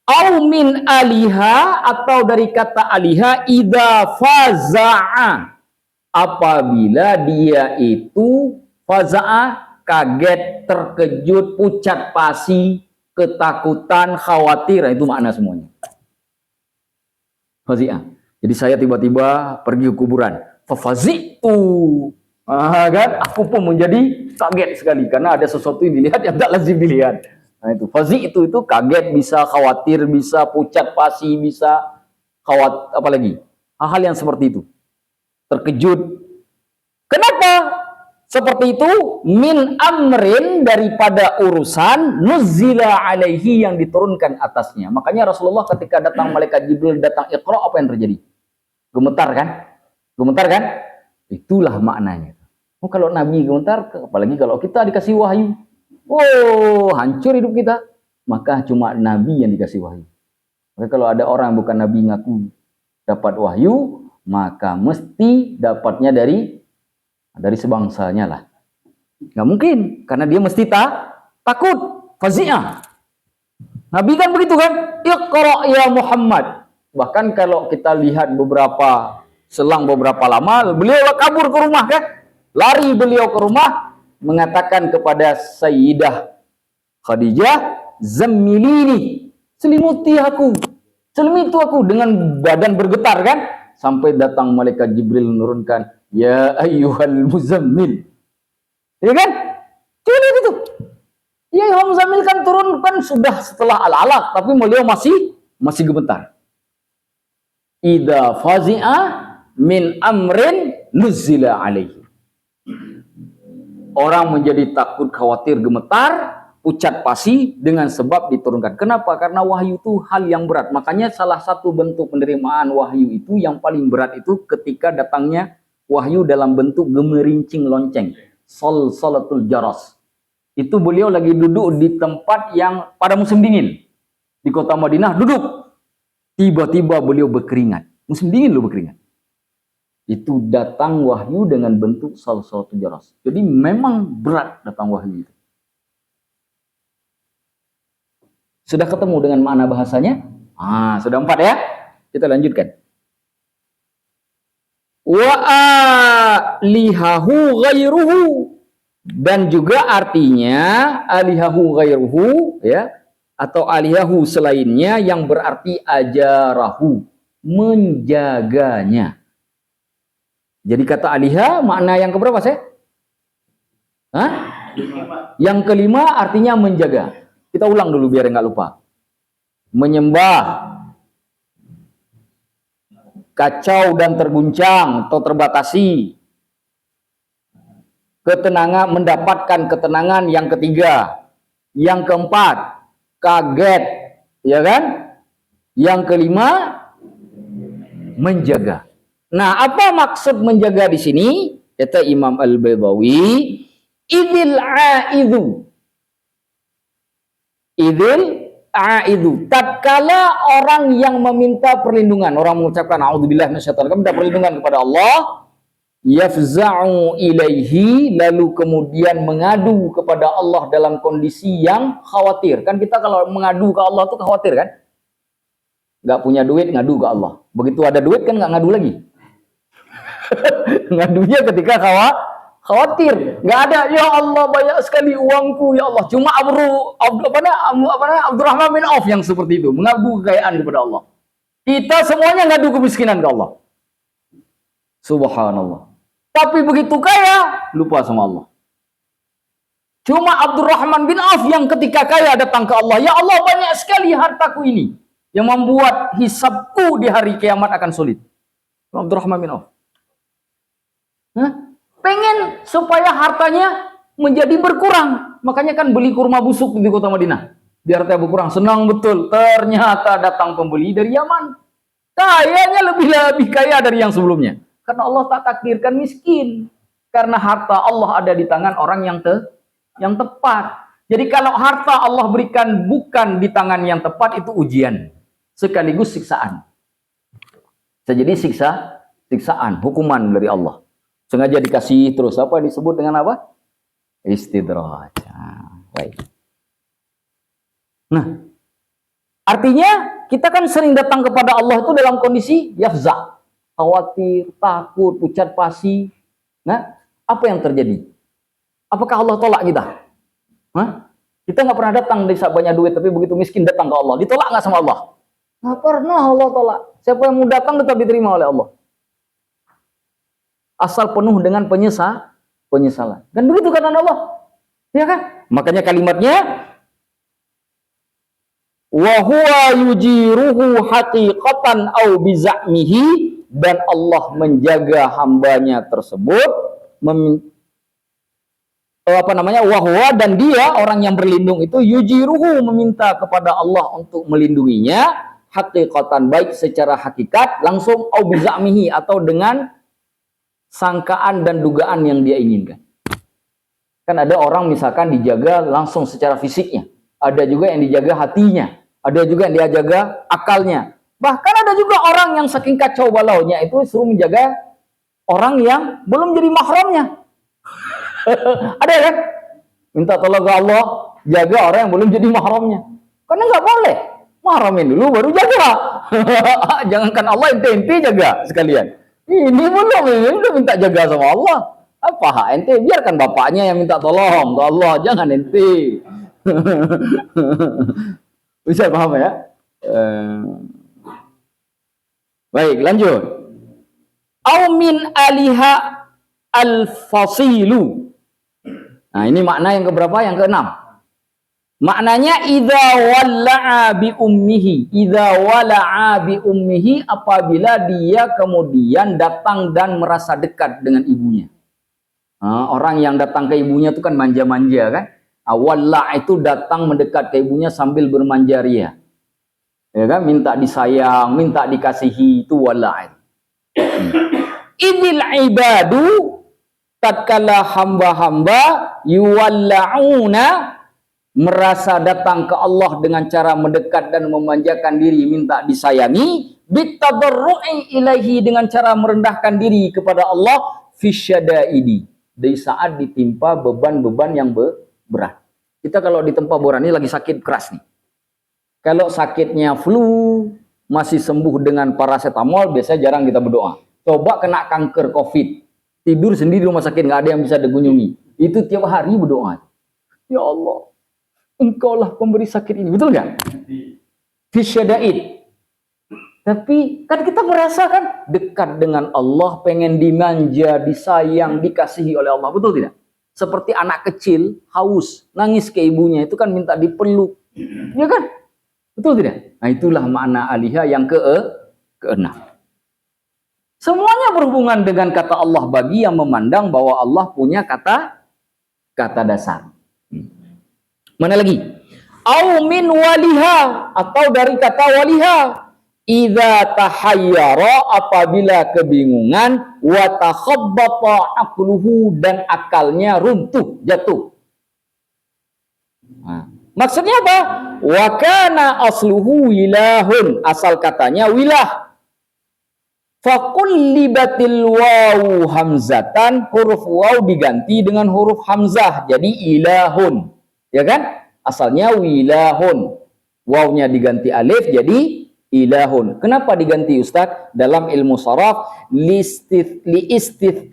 [SPEAKER 1] Au min aliha, atau dari kata aliha, idza faza'a, apabila dia itu faza'a, kaget, terkejut, pucat pasi, ketakutan, khawatir. Itu makna semuanya. Fazi'ah. Jadi saya tiba-tiba pergi ke kuburan. Fazi'tu. Kan? Aku pun menjadi kaget sekali karena ada sesuatu yang dilihat yang tak lazim dilihat. Nah itu fazi'tu itu kaget, bisa khawatir, bisa pucat pasi, bisa apalagi hal-hal yang seperti itu. Terkejut. Kenapa? Seperti itu, min amrin, daripada urusan, nuzila alaihi, yang diturunkan atasnya. Makanya Rasulullah ketika datang malaikat Jibril, datang Iqra, apa yang terjadi? Gemetar kan? Gemetar kan? Itulah maknanya. Oh, kalau Nabi gemetar, apalagi kalau kita dikasih wahyu. Oh, hancur hidup kita. Maka cuma Nabi yang dikasih wahyu. Maka kalau ada orang bukan Nabi ngaku dapat wahyu, maka mesti dapatnya dari sebangsanya lah. Nggak mungkin, karena dia mesti takut, fazi'ah. Nabi kan begitu kan? Iqra ya Muhammad. Bahkan kalau kita lihat selang beberapa lama, beliau kabur ke rumah kan? Lari beliau ke rumah, mengatakan kepada Sayyidah Khadijah, zammilini, selimuti aku, selimitu aku, dengan badan bergetar kan? Sampai datang malaikat Jibril menurunkan, ya ayyuhal muzammil. Ya kan? Cuma itu. Ya ayyuhal muzammil kan turun kan sudah setelah al-alaq, tapi beliau masih gemetar. Idza fazi'a min amrin nuzila alaihi. Orang menjadi takut, khawatir, gemetar, pucat pasi dengan sebab diturunkan. Kenapa? Karena wahyu itu hal yang berat. Makanya salah satu bentuk penerimaan wahyu itu yang paling berat itu ketika datangnya wahyu dalam bentuk gemerincing lonceng. Salatul jaras. Itu beliau lagi duduk di tempat yang pada musim dingin. Di kota Madinah duduk. Tiba-tiba beliau berkeringat. Musim dingin loh berkeringat. Itu datang wahyu dengan bentuk salatul jaras. Jadi memang berat datang wahyu itu. Sudah ketemu dengan makna bahasanya? Sudah 4 ya. Kita lanjutkan. Wa alihahu ghairuhu, dan juga artinya alihahu ghairuhu ya, atau alihahu selainnya, yang berarti ajarahu, menjaganya. Jadi kata aliha makna yang keberapa saya? Yang kelima artinya menjaga. Kita ulang dulu biar nggak lupa. Menyembah, kacau dan terguncang atau terbatasi. Ketenangan, mendapatkan ketenangan yang ketiga. Yang keempat, kaget, ya kan? Yang kelima, menjaga. Nah, apa maksud menjaga di sini? Kata Imam Al-Baydawi, idil aidu, tatkala orang yang meminta perlindungan, orang mengucapkan a'udzubillahi minasyaitonir rajim, minta perlindungan kepada Allah, yafza'u ilaihi, lalu kemudian mengadu kepada Allah dalam kondisi yang khawatir. Kan kita kalau mengadu ke Allah tuh khawatir kan? Nggak punya duit, ngadu ke Allah. Begitu ada duit kan nggak ngadu lagi. Ngadunya ketika khawatir. Nggak ada, ya Allah banyak sekali uangku, ya Allah. Cuma Abdurrahman bin Auf yang seperti itu, mengadu kekayaan kepada Allah. Kita semuanya ngadu kemiskinan ke Allah. Subhanallah. Tapi begitu kaya, lupa sama Allah. Cuma Abdurrahman bin Auf yang ketika kaya datang ke Allah, ya Allah banyak sekali hartaku ini, yang membuat hisabku di hari kiamat akan sulit. Abdurrahman bin Auf. Pengen supaya hartanya menjadi berkurang. Makanya kan beli kurma busuk di kota Madinah. Biar hartanya berkurang. Senang betul. Ternyata datang pembeli dari Yaman. Kayaknya lebih kaya dari yang sebelumnya. Karena Allah tak takdirkan miskin. Karena harta Allah ada di tangan orang yang tepat. Jadi kalau harta Allah berikan bukan di tangan yang tepat, itu ujian. sekaligus siksaan. Bisa jadi siksaan, hukuman dari Allah. Sengaja dikasih terus, apa disebut dengan apa? Istidraj. Baik. Nah, artinya kita kan sering datang kepada Allah itu dalam kondisi yafza, khawatir, takut, pucat pasi. Nah, apa yang terjadi? Apakah Allah tolak kita? Hah? Kita nggak pernah datang desa banyak duit, tapi begitu miskin datang ke Allah, ditolak nggak sama Allah? Nggak pernah Allah tolak. Siapa yang mau datang tetap diterima oleh Allah. Asal penuh dengan penyesalan. Dan begitu kata Allah. Ya kan? Makanya kalimatnya wa huwa yujiruhu haqiqatan aw biza'mihi, dan Allah menjaga hambanya tersebut wahwa, dan dia orang yang berlindung itu yujiruhu, meminta kepada Allah untuk melindunginya haqiqatan, baik secara hakikat langsung, au biza'mihi, atau dengan sangkaan dan dugaan yang dia inginkan. Kan ada orang misalkan dijaga langsung secara fisiknya, ada juga yang dijaga hatinya, ada juga yang dia jaga akalnya, bahkan ada juga orang yang saking kacau balaunya itu suruh menjaga orang yang belum jadi mahramnya. Ada kan? Minta tolong ke Allah, jaga orang yang belum jadi mahramnya. Karena nggak boleh. Mahramin dulu baru jaga. Jangankan Allah, ente jaga sekalian. Ini belum minta jaga sama Allah. Apa hak ente? Biarkan bapaknya yang minta tolong ke Allah, jangan ente. Bisa paham ya? Baik, lanjut. Au min aliha al-fasilu. Nah, ini makna yang keberapa? Yang keenam. Maknanya idza wala'a bi ummihi, apabila dia kemudian datang dan merasa dekat dengan ibunya. Nah, orang yang datang ke ibunya itu kan manja-manja kan? Wala' itu datang mendekat ke ibunya sambil bermanja ria. Ya kan? Minta disayang, minta dikasihi, itu wala'. Idil ibadu, tatkala hamba-hamba yuwalla'una, merasa datang ke Allah dengan cara mendekat dan memanjakan diri, minta disayangi, bitadarru'i ilaihi, dengan cara merendahkan diri kepada Allah, fisyadaidi, di saat ditimpa beban-beban yang berat. Kita kalau ditempa boran, ini lagi sakit keras nih. Kalau sakitnya flu, masih sembuh dengan paracetamol, biasanya jarang kita berdoa. Coba kena kanker COVID, tidur sendiri di rumah sakit, nggak ada yang bisa dikunjungi. Itu tiap hari berdoa. Ya Allah, Engkaulah pemberi sakit ini. Betul nggak? Fisyadaid. Tapi kan kita merasakan dekat dengan Allah, pengen dimanja, disayang, dikasihi oleh Allah. Betul tidak? Seperti anak kecil, haus, nangis ke ibunya, itu kan minta dipeluk. Ya kan? Betul tidak? Nah, itulah makna alihah yang keenam. Semuanya berhubungan dengan kata Allah bagi yang memandang bahwa Allah punya kata dasar. Mana lagi? Au min waliha, atau dari kata waliha. Idza tahayyara, apabila kebingungan, wa takhabbata aqluhu, dan akalnya runtuh, jatuh. Nah, maksudnya apa? Wa kana asluhu wilahun, asal katanya wilah. Fakullibatil wawu hamzatan, huruf waw diganti dengan huruf hamzah, jadi ilahun. Ya kan? Asalnya wilahun. Wawnya diganti alif jadi ilahun. Kenapa diganti Ustaz? Dalam ilmu sharaf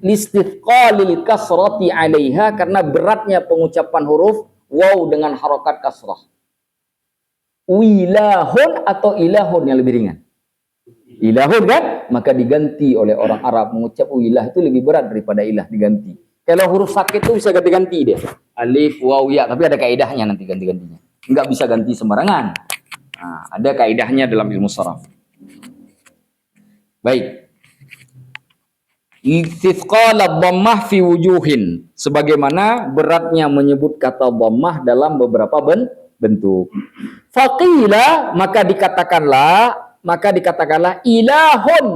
[SPEAKER 1] listithqalil kasrati 'alaiha, karena beratnya pengucapan huruf waw dengan harokat kasrah. Wilahun atau ilahun yang lebih ringan? Ilahun kan? Maka diganti oleh orang Arab, mengucap wilah itu lebih berat daripada ilah, diganti. Kalau huruf sakit itu bisa ganti-ganti dia. Alif, waw, ya, tapi ada kaidahnya nanti ganti-gantinya. Enggak bisa ganti sembarangan. Nah, ada kaidahnya dalam ilmu sharaf. Baik. Istithqala dhammah fi wujuhin, sebagaimana beratnya menyebut kata dhammah dalam beberapa bentuk. Faqila, maka dikatakanlah ilahun.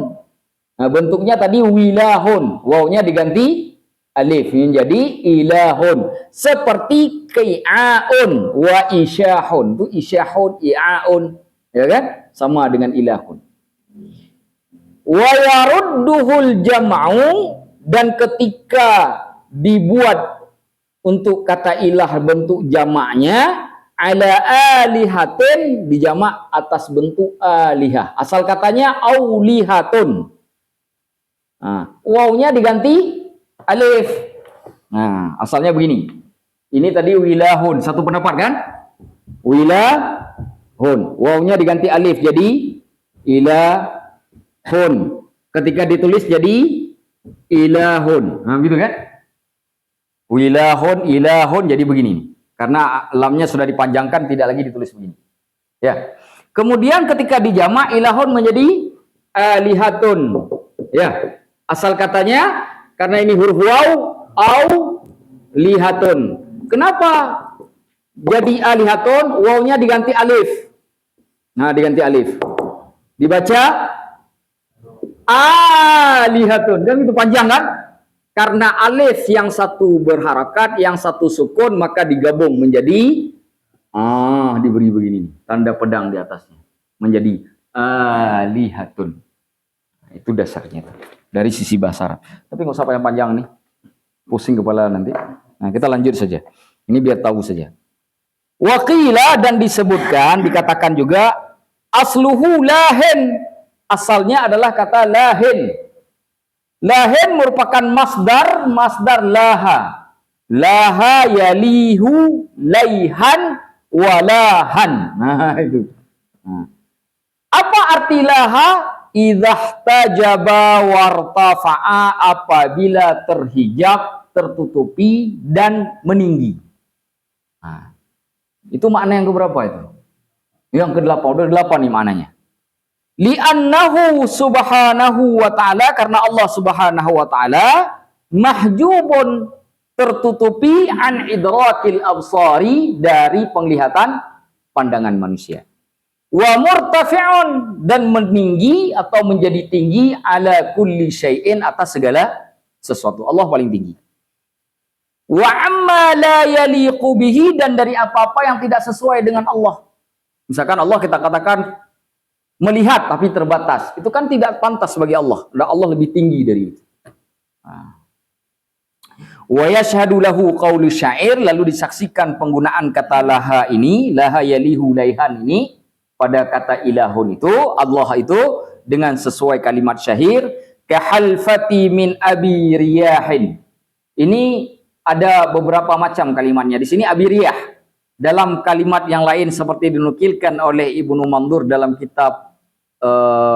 [SPEAKER 1] Nah, bentuknya tadi wilahun, wawnya diganti alif menjadi ilahun, seperti qi'aun wa isyahun. Itu isyahun, i'aun, Ya kan? Sama dengan ilahun. Wa yarudduhul jam'u, dan ketika dibuat untuk kata ilah bentuk jamaknya ala alihatin, dijamak atas bentuk alihah. Asal katanya aulihatun. Nah, wawnya diganti alif. Nah, asalnya begini. Ini tadi wilahun, satu pendapat kan? Wilahun. Wawnya diganti alif jadi ilahun. Ketika ditulis jadi ilahun. Nah, gitu kan? Wilahun, ilahun jadi begini. Karena lamnya sudah dipanjangkan, tidak lagi ditulis begini. Ya. Kemudian ketika dijamak ilahun menjadi alihatun. Ya. Asal katanya karena ini huruf waw, au lihatun. Kenapa jadi alihatun? Wawnya diganti alif. Nah, diganti alif. Dibaca alihatun. Kan itu panjang kan? Karena alif yang satu berharakat, yang satu sukun, maka digabung menjadi diberi begini, tanda pedang di atasnya. Menjadi alihatun. Nah, itu dasarnya dari sisi bahasa Arab. Tapi nggak usah panjang nih, pusing kepala nanti. Nah, kita lanjut saja. Ini biar tahu saja. Waqila, dan disebutkan, dikatakan juga asluhu lahin. Asalnya adalah kata lahin. Lahin merupakan masdar laha. Laha yalihu laihan walahan. Nah, itu. Nah. Apa arti laha? Idhahtajaba wartafa'a, apabila terhijab, tertutupi, dan meninggi. Nah, itu makna yang keberapa itu? Yang ke-8, udah 8 nih maknanya. Li'annahu subhanahu wa ta'ala, karena Allah subhanahu wa ta'ala mahjubun, tertutupi, an idrakil absari, dari penglihatan pandangan manusia. Wa murtafi'un, dan meninggi atau menjadi tinggi, ala kulli syai'in, atas segala sesuatu. Allah paling tinggi. Wa amma la yaliqu bihi, dan dari apa-apa yang tidak sesuai dengan Allah. Misalkan Allah kita katakan melihat tapi terbatas, itu kan tidak pantas bagi Allah. Allah lebih tinggi dari itu. Wa yashhadu lahu qaulu syair, lalu disaksikan penggunaan kata laha ini, laha yalihu laihan ini, pada kata ilahun itu, Allah itu dengan sesuai kalimat syair, kahalfati min abi riyahin. Ini ada beberapa macam kalimatnya. Di sini abi riyah. Dalam kalimat yang lain seperti dinukilkan oleh Ibnu Mandur dalam kitab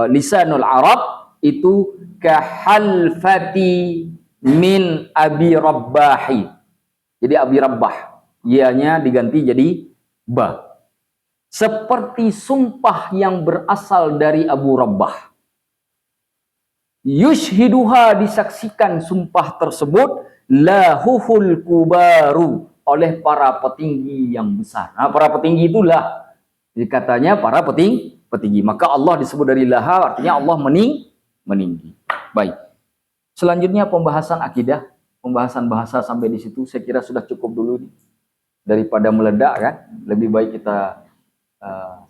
[SPEAKER 1] Lisanul Arab, itu kahalfati min abi rabbahi. Jadi abi rabbah, ianya diganti jadi ba. Seperti sumpah yang berasal dari Abu Rabbah. Yushhiduha, disaksikan sumpah tersebut, lahuhul kubaru, oleh para petinggi yang besar. Nah, para petinggi itulah dikatanya para petinggi. Maka Allah disebut dari laha, artinya Allah meninggi. Baik. Selanjutnya pembahasan akidah, pembahasan bahasa sampai di situ saya kira sudah cukup dulu nih. Daripada meledak kan, lebih baik kita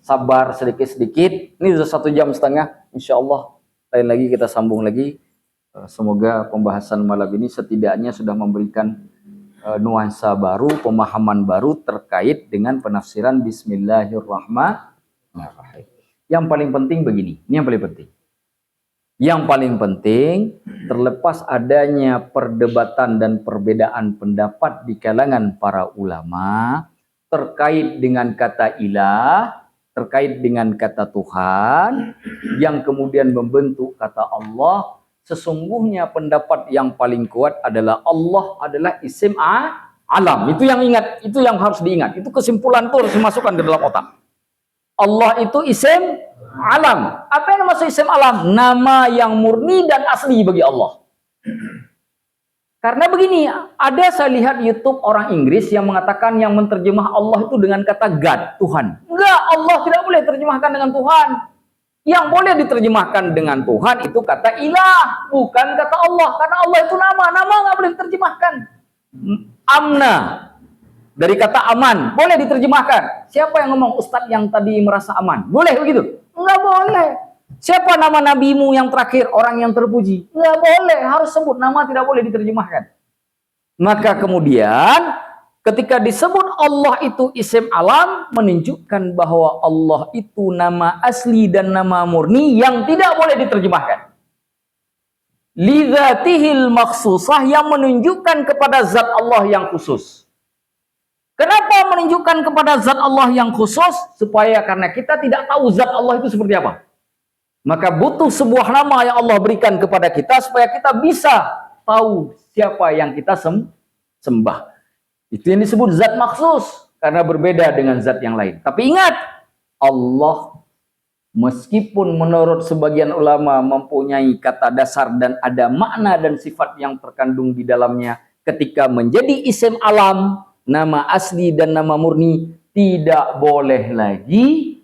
[SPEAKER 1] sabar sedikit-sedikit. Ini sudah 1,5 jam, insya Allah lain lagi kita sambung lagi. Semoga pembahasan malam ini setidaknya sudah memberikan nuansa baru, pemahaman baru terkait dengan penafsiran Bismillahirrahmanirrahim. Yang paling penting begini, ini yang paling penting. Yang paling penting, terlepas adanya perdebatan dan perbedaan pendapat di kalangan para ulama terkait dengan kata ilah, terkait dengan kata Tuhan, yang kemudian membentuk kata Allah, sesungguhnya pendapat yang paling kuat adalah Allah adalah isim alam. Itu yang ingat, itu yang harus diingat. Itu kesimpulan itu harus dimasukkan ke dalam otak. Allah itu isim alam. Apa yang maksud isim alam? Nama yang murni dan asli bagi Allah. Karena begini, ada saya lihat YouTube orang Inggris yang mengatakan yang menterjemah Allah itu dengan kata God, Tuhan. Enggak, Allah tidak boleh terjemahkan dengan Tuhan. Yang boleh diterjemahkan dengan Tuhan itu kata ilah, bukan kata Allah. Karena Allah itu nama nggak boleh diterjemahkan. Amna, Dari kata aman, boleh diterjemahkan. Siapa yang ngomong Ustadz yang tadi merasa aman? Boleh begitu? Enggak boleh. Siapa nama nabimu yang terakhir, orang yang terpuji? Enggak boleh, harus sebut nama, tidak boleh diterjemahkan. Maka kemudian ketika disebut Allah itu isim alam, menunjukkan bahwa Allah itu nama asli dan nama murni yang tidak boleh diterjemahkan. Lidzatihil maksusah, yang menunjukkan kepada zat Allah yang khusus. Kenapa menunjukkan kepada zat Allah yang khusus? Supaya karena kita tidak tahu zat Allah itu seperti apa. Maka butuh sebuah nama yang Allah berikan kepada kita supaya kita bisa tahu siapa yang kita sembah. Itu yang disebut zat maksus, karena berbeda dengan zat yang lain. Tapi ingat, Allah meskipun menurut sebagian ulama mempunyai kata dasar dan ada makna dan sifat yang terkandung di dalamnya, ketika menjadi isim alam, nama asli dan nama murni, tidak boleh lagi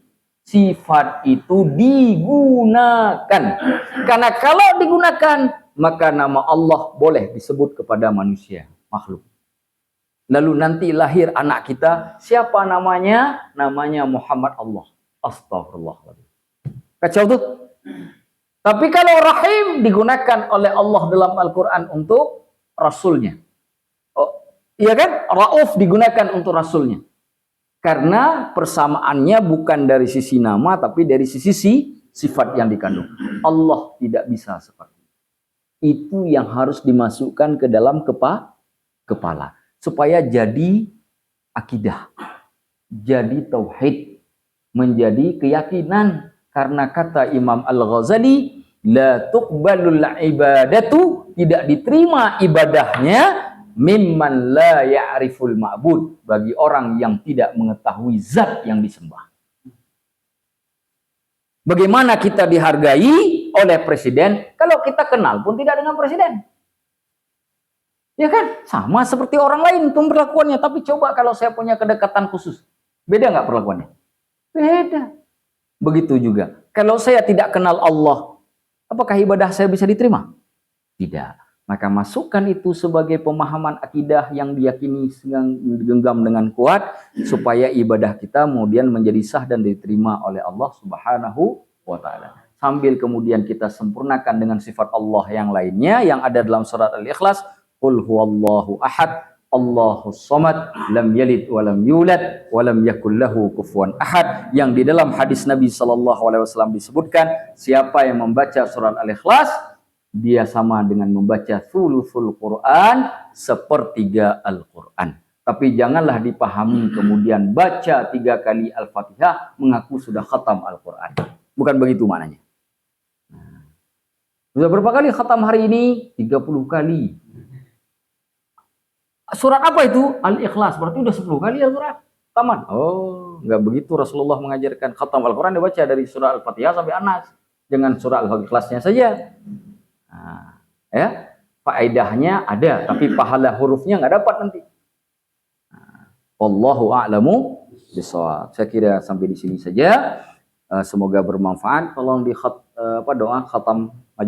[SPEAKER 1] sifat itu digunakan. Karena kalau digunakan, maka nama Allah boleh disebut kepada manusia, makhluk. Lalu nanti lahir anak kita, siapa namanya? Namanya Muhammad Allah. Astagfirullahaladzim. Kacau tuh. Tapi kalau Rahim digunakan oleh Allah dalam Al-Quran untuk Rasulnya. Iya kan? Rauf digunakan untuk Rasulnya. Karena persamaannya bukan dari sisi nama, tapi dari sisi sifat yang dikandung. Allah tidak bisa seperti itu. Itu yang harus dimasukkan ke dalam kepala. Supaya jadi akidah. Jadi tauhid. Menjadi keyakinan. Karena kata Imam Al-Ghazali, la tuqbalul ibadatu, tidak diterima ibadahnya, mimman la ya'riful ma'bud, bagi orang yang tidak mengetahui zat yang disembah. Bagaimana kita dihargai oleh presiden kalau kita kenal pun tidak dengan presiden? Ya kan? Sama seperti orang lain perlakuannya. Tapi coba kalau saya punya kedekatan khusus, beda nggak perlakuannya? Beda. Begitu juga. Kalau saya tidak kenal Allah, apakah ibadah saya bisa diterima? Tidak. Maka masukkan itu sebagai pemahaman akidah yang diyakini genggam dengan kuat, supaya ibadah kita kemudian menjadi sah dan diterima oleh Allah Subhanahu wa Ta'ala. Sambil kemudian kita sempurnakan dengan sifat Allah yang lainnya yang ada dalam surat Al-Ikhlas, Qul huwallahu ahad, Allahus samad, lam yalid wa lam yulad wa lam yakul lahu kufuwan ahad, yang di dalam hadis Nabi SAW disebutkan, siapa yang membaca surat Al-Ikhlas, dia sama dengan membaca thuluthul Quran, sepertiga Al-Quran. Tapi janganlah dipahami kemudian baca 3 kali Al-Fatihah mengaku sudah khatam Al-Quran. Bukan begitu maknanya. Sudah berapa kali khatam hari ini? 30 kali. Surat apa itu? Al-Ikhlas. Berarti udah 10 kali Al-Quran. Taman. Oh, enggak begitu. Rasulullah mengajarkan khatam Al-Quran dibaca dari surah Al-Fatihah sampai An-Nas. Jangan surah Al-Ikhlasnya saja. Nah, ya, faedahnya ada, tapi pahala hurufnya nggak dapat nanti. Wallahu a'lamu bishawab. Saya kira sampai di sini saja. Semoga bermanfaat. Tolong doa khatam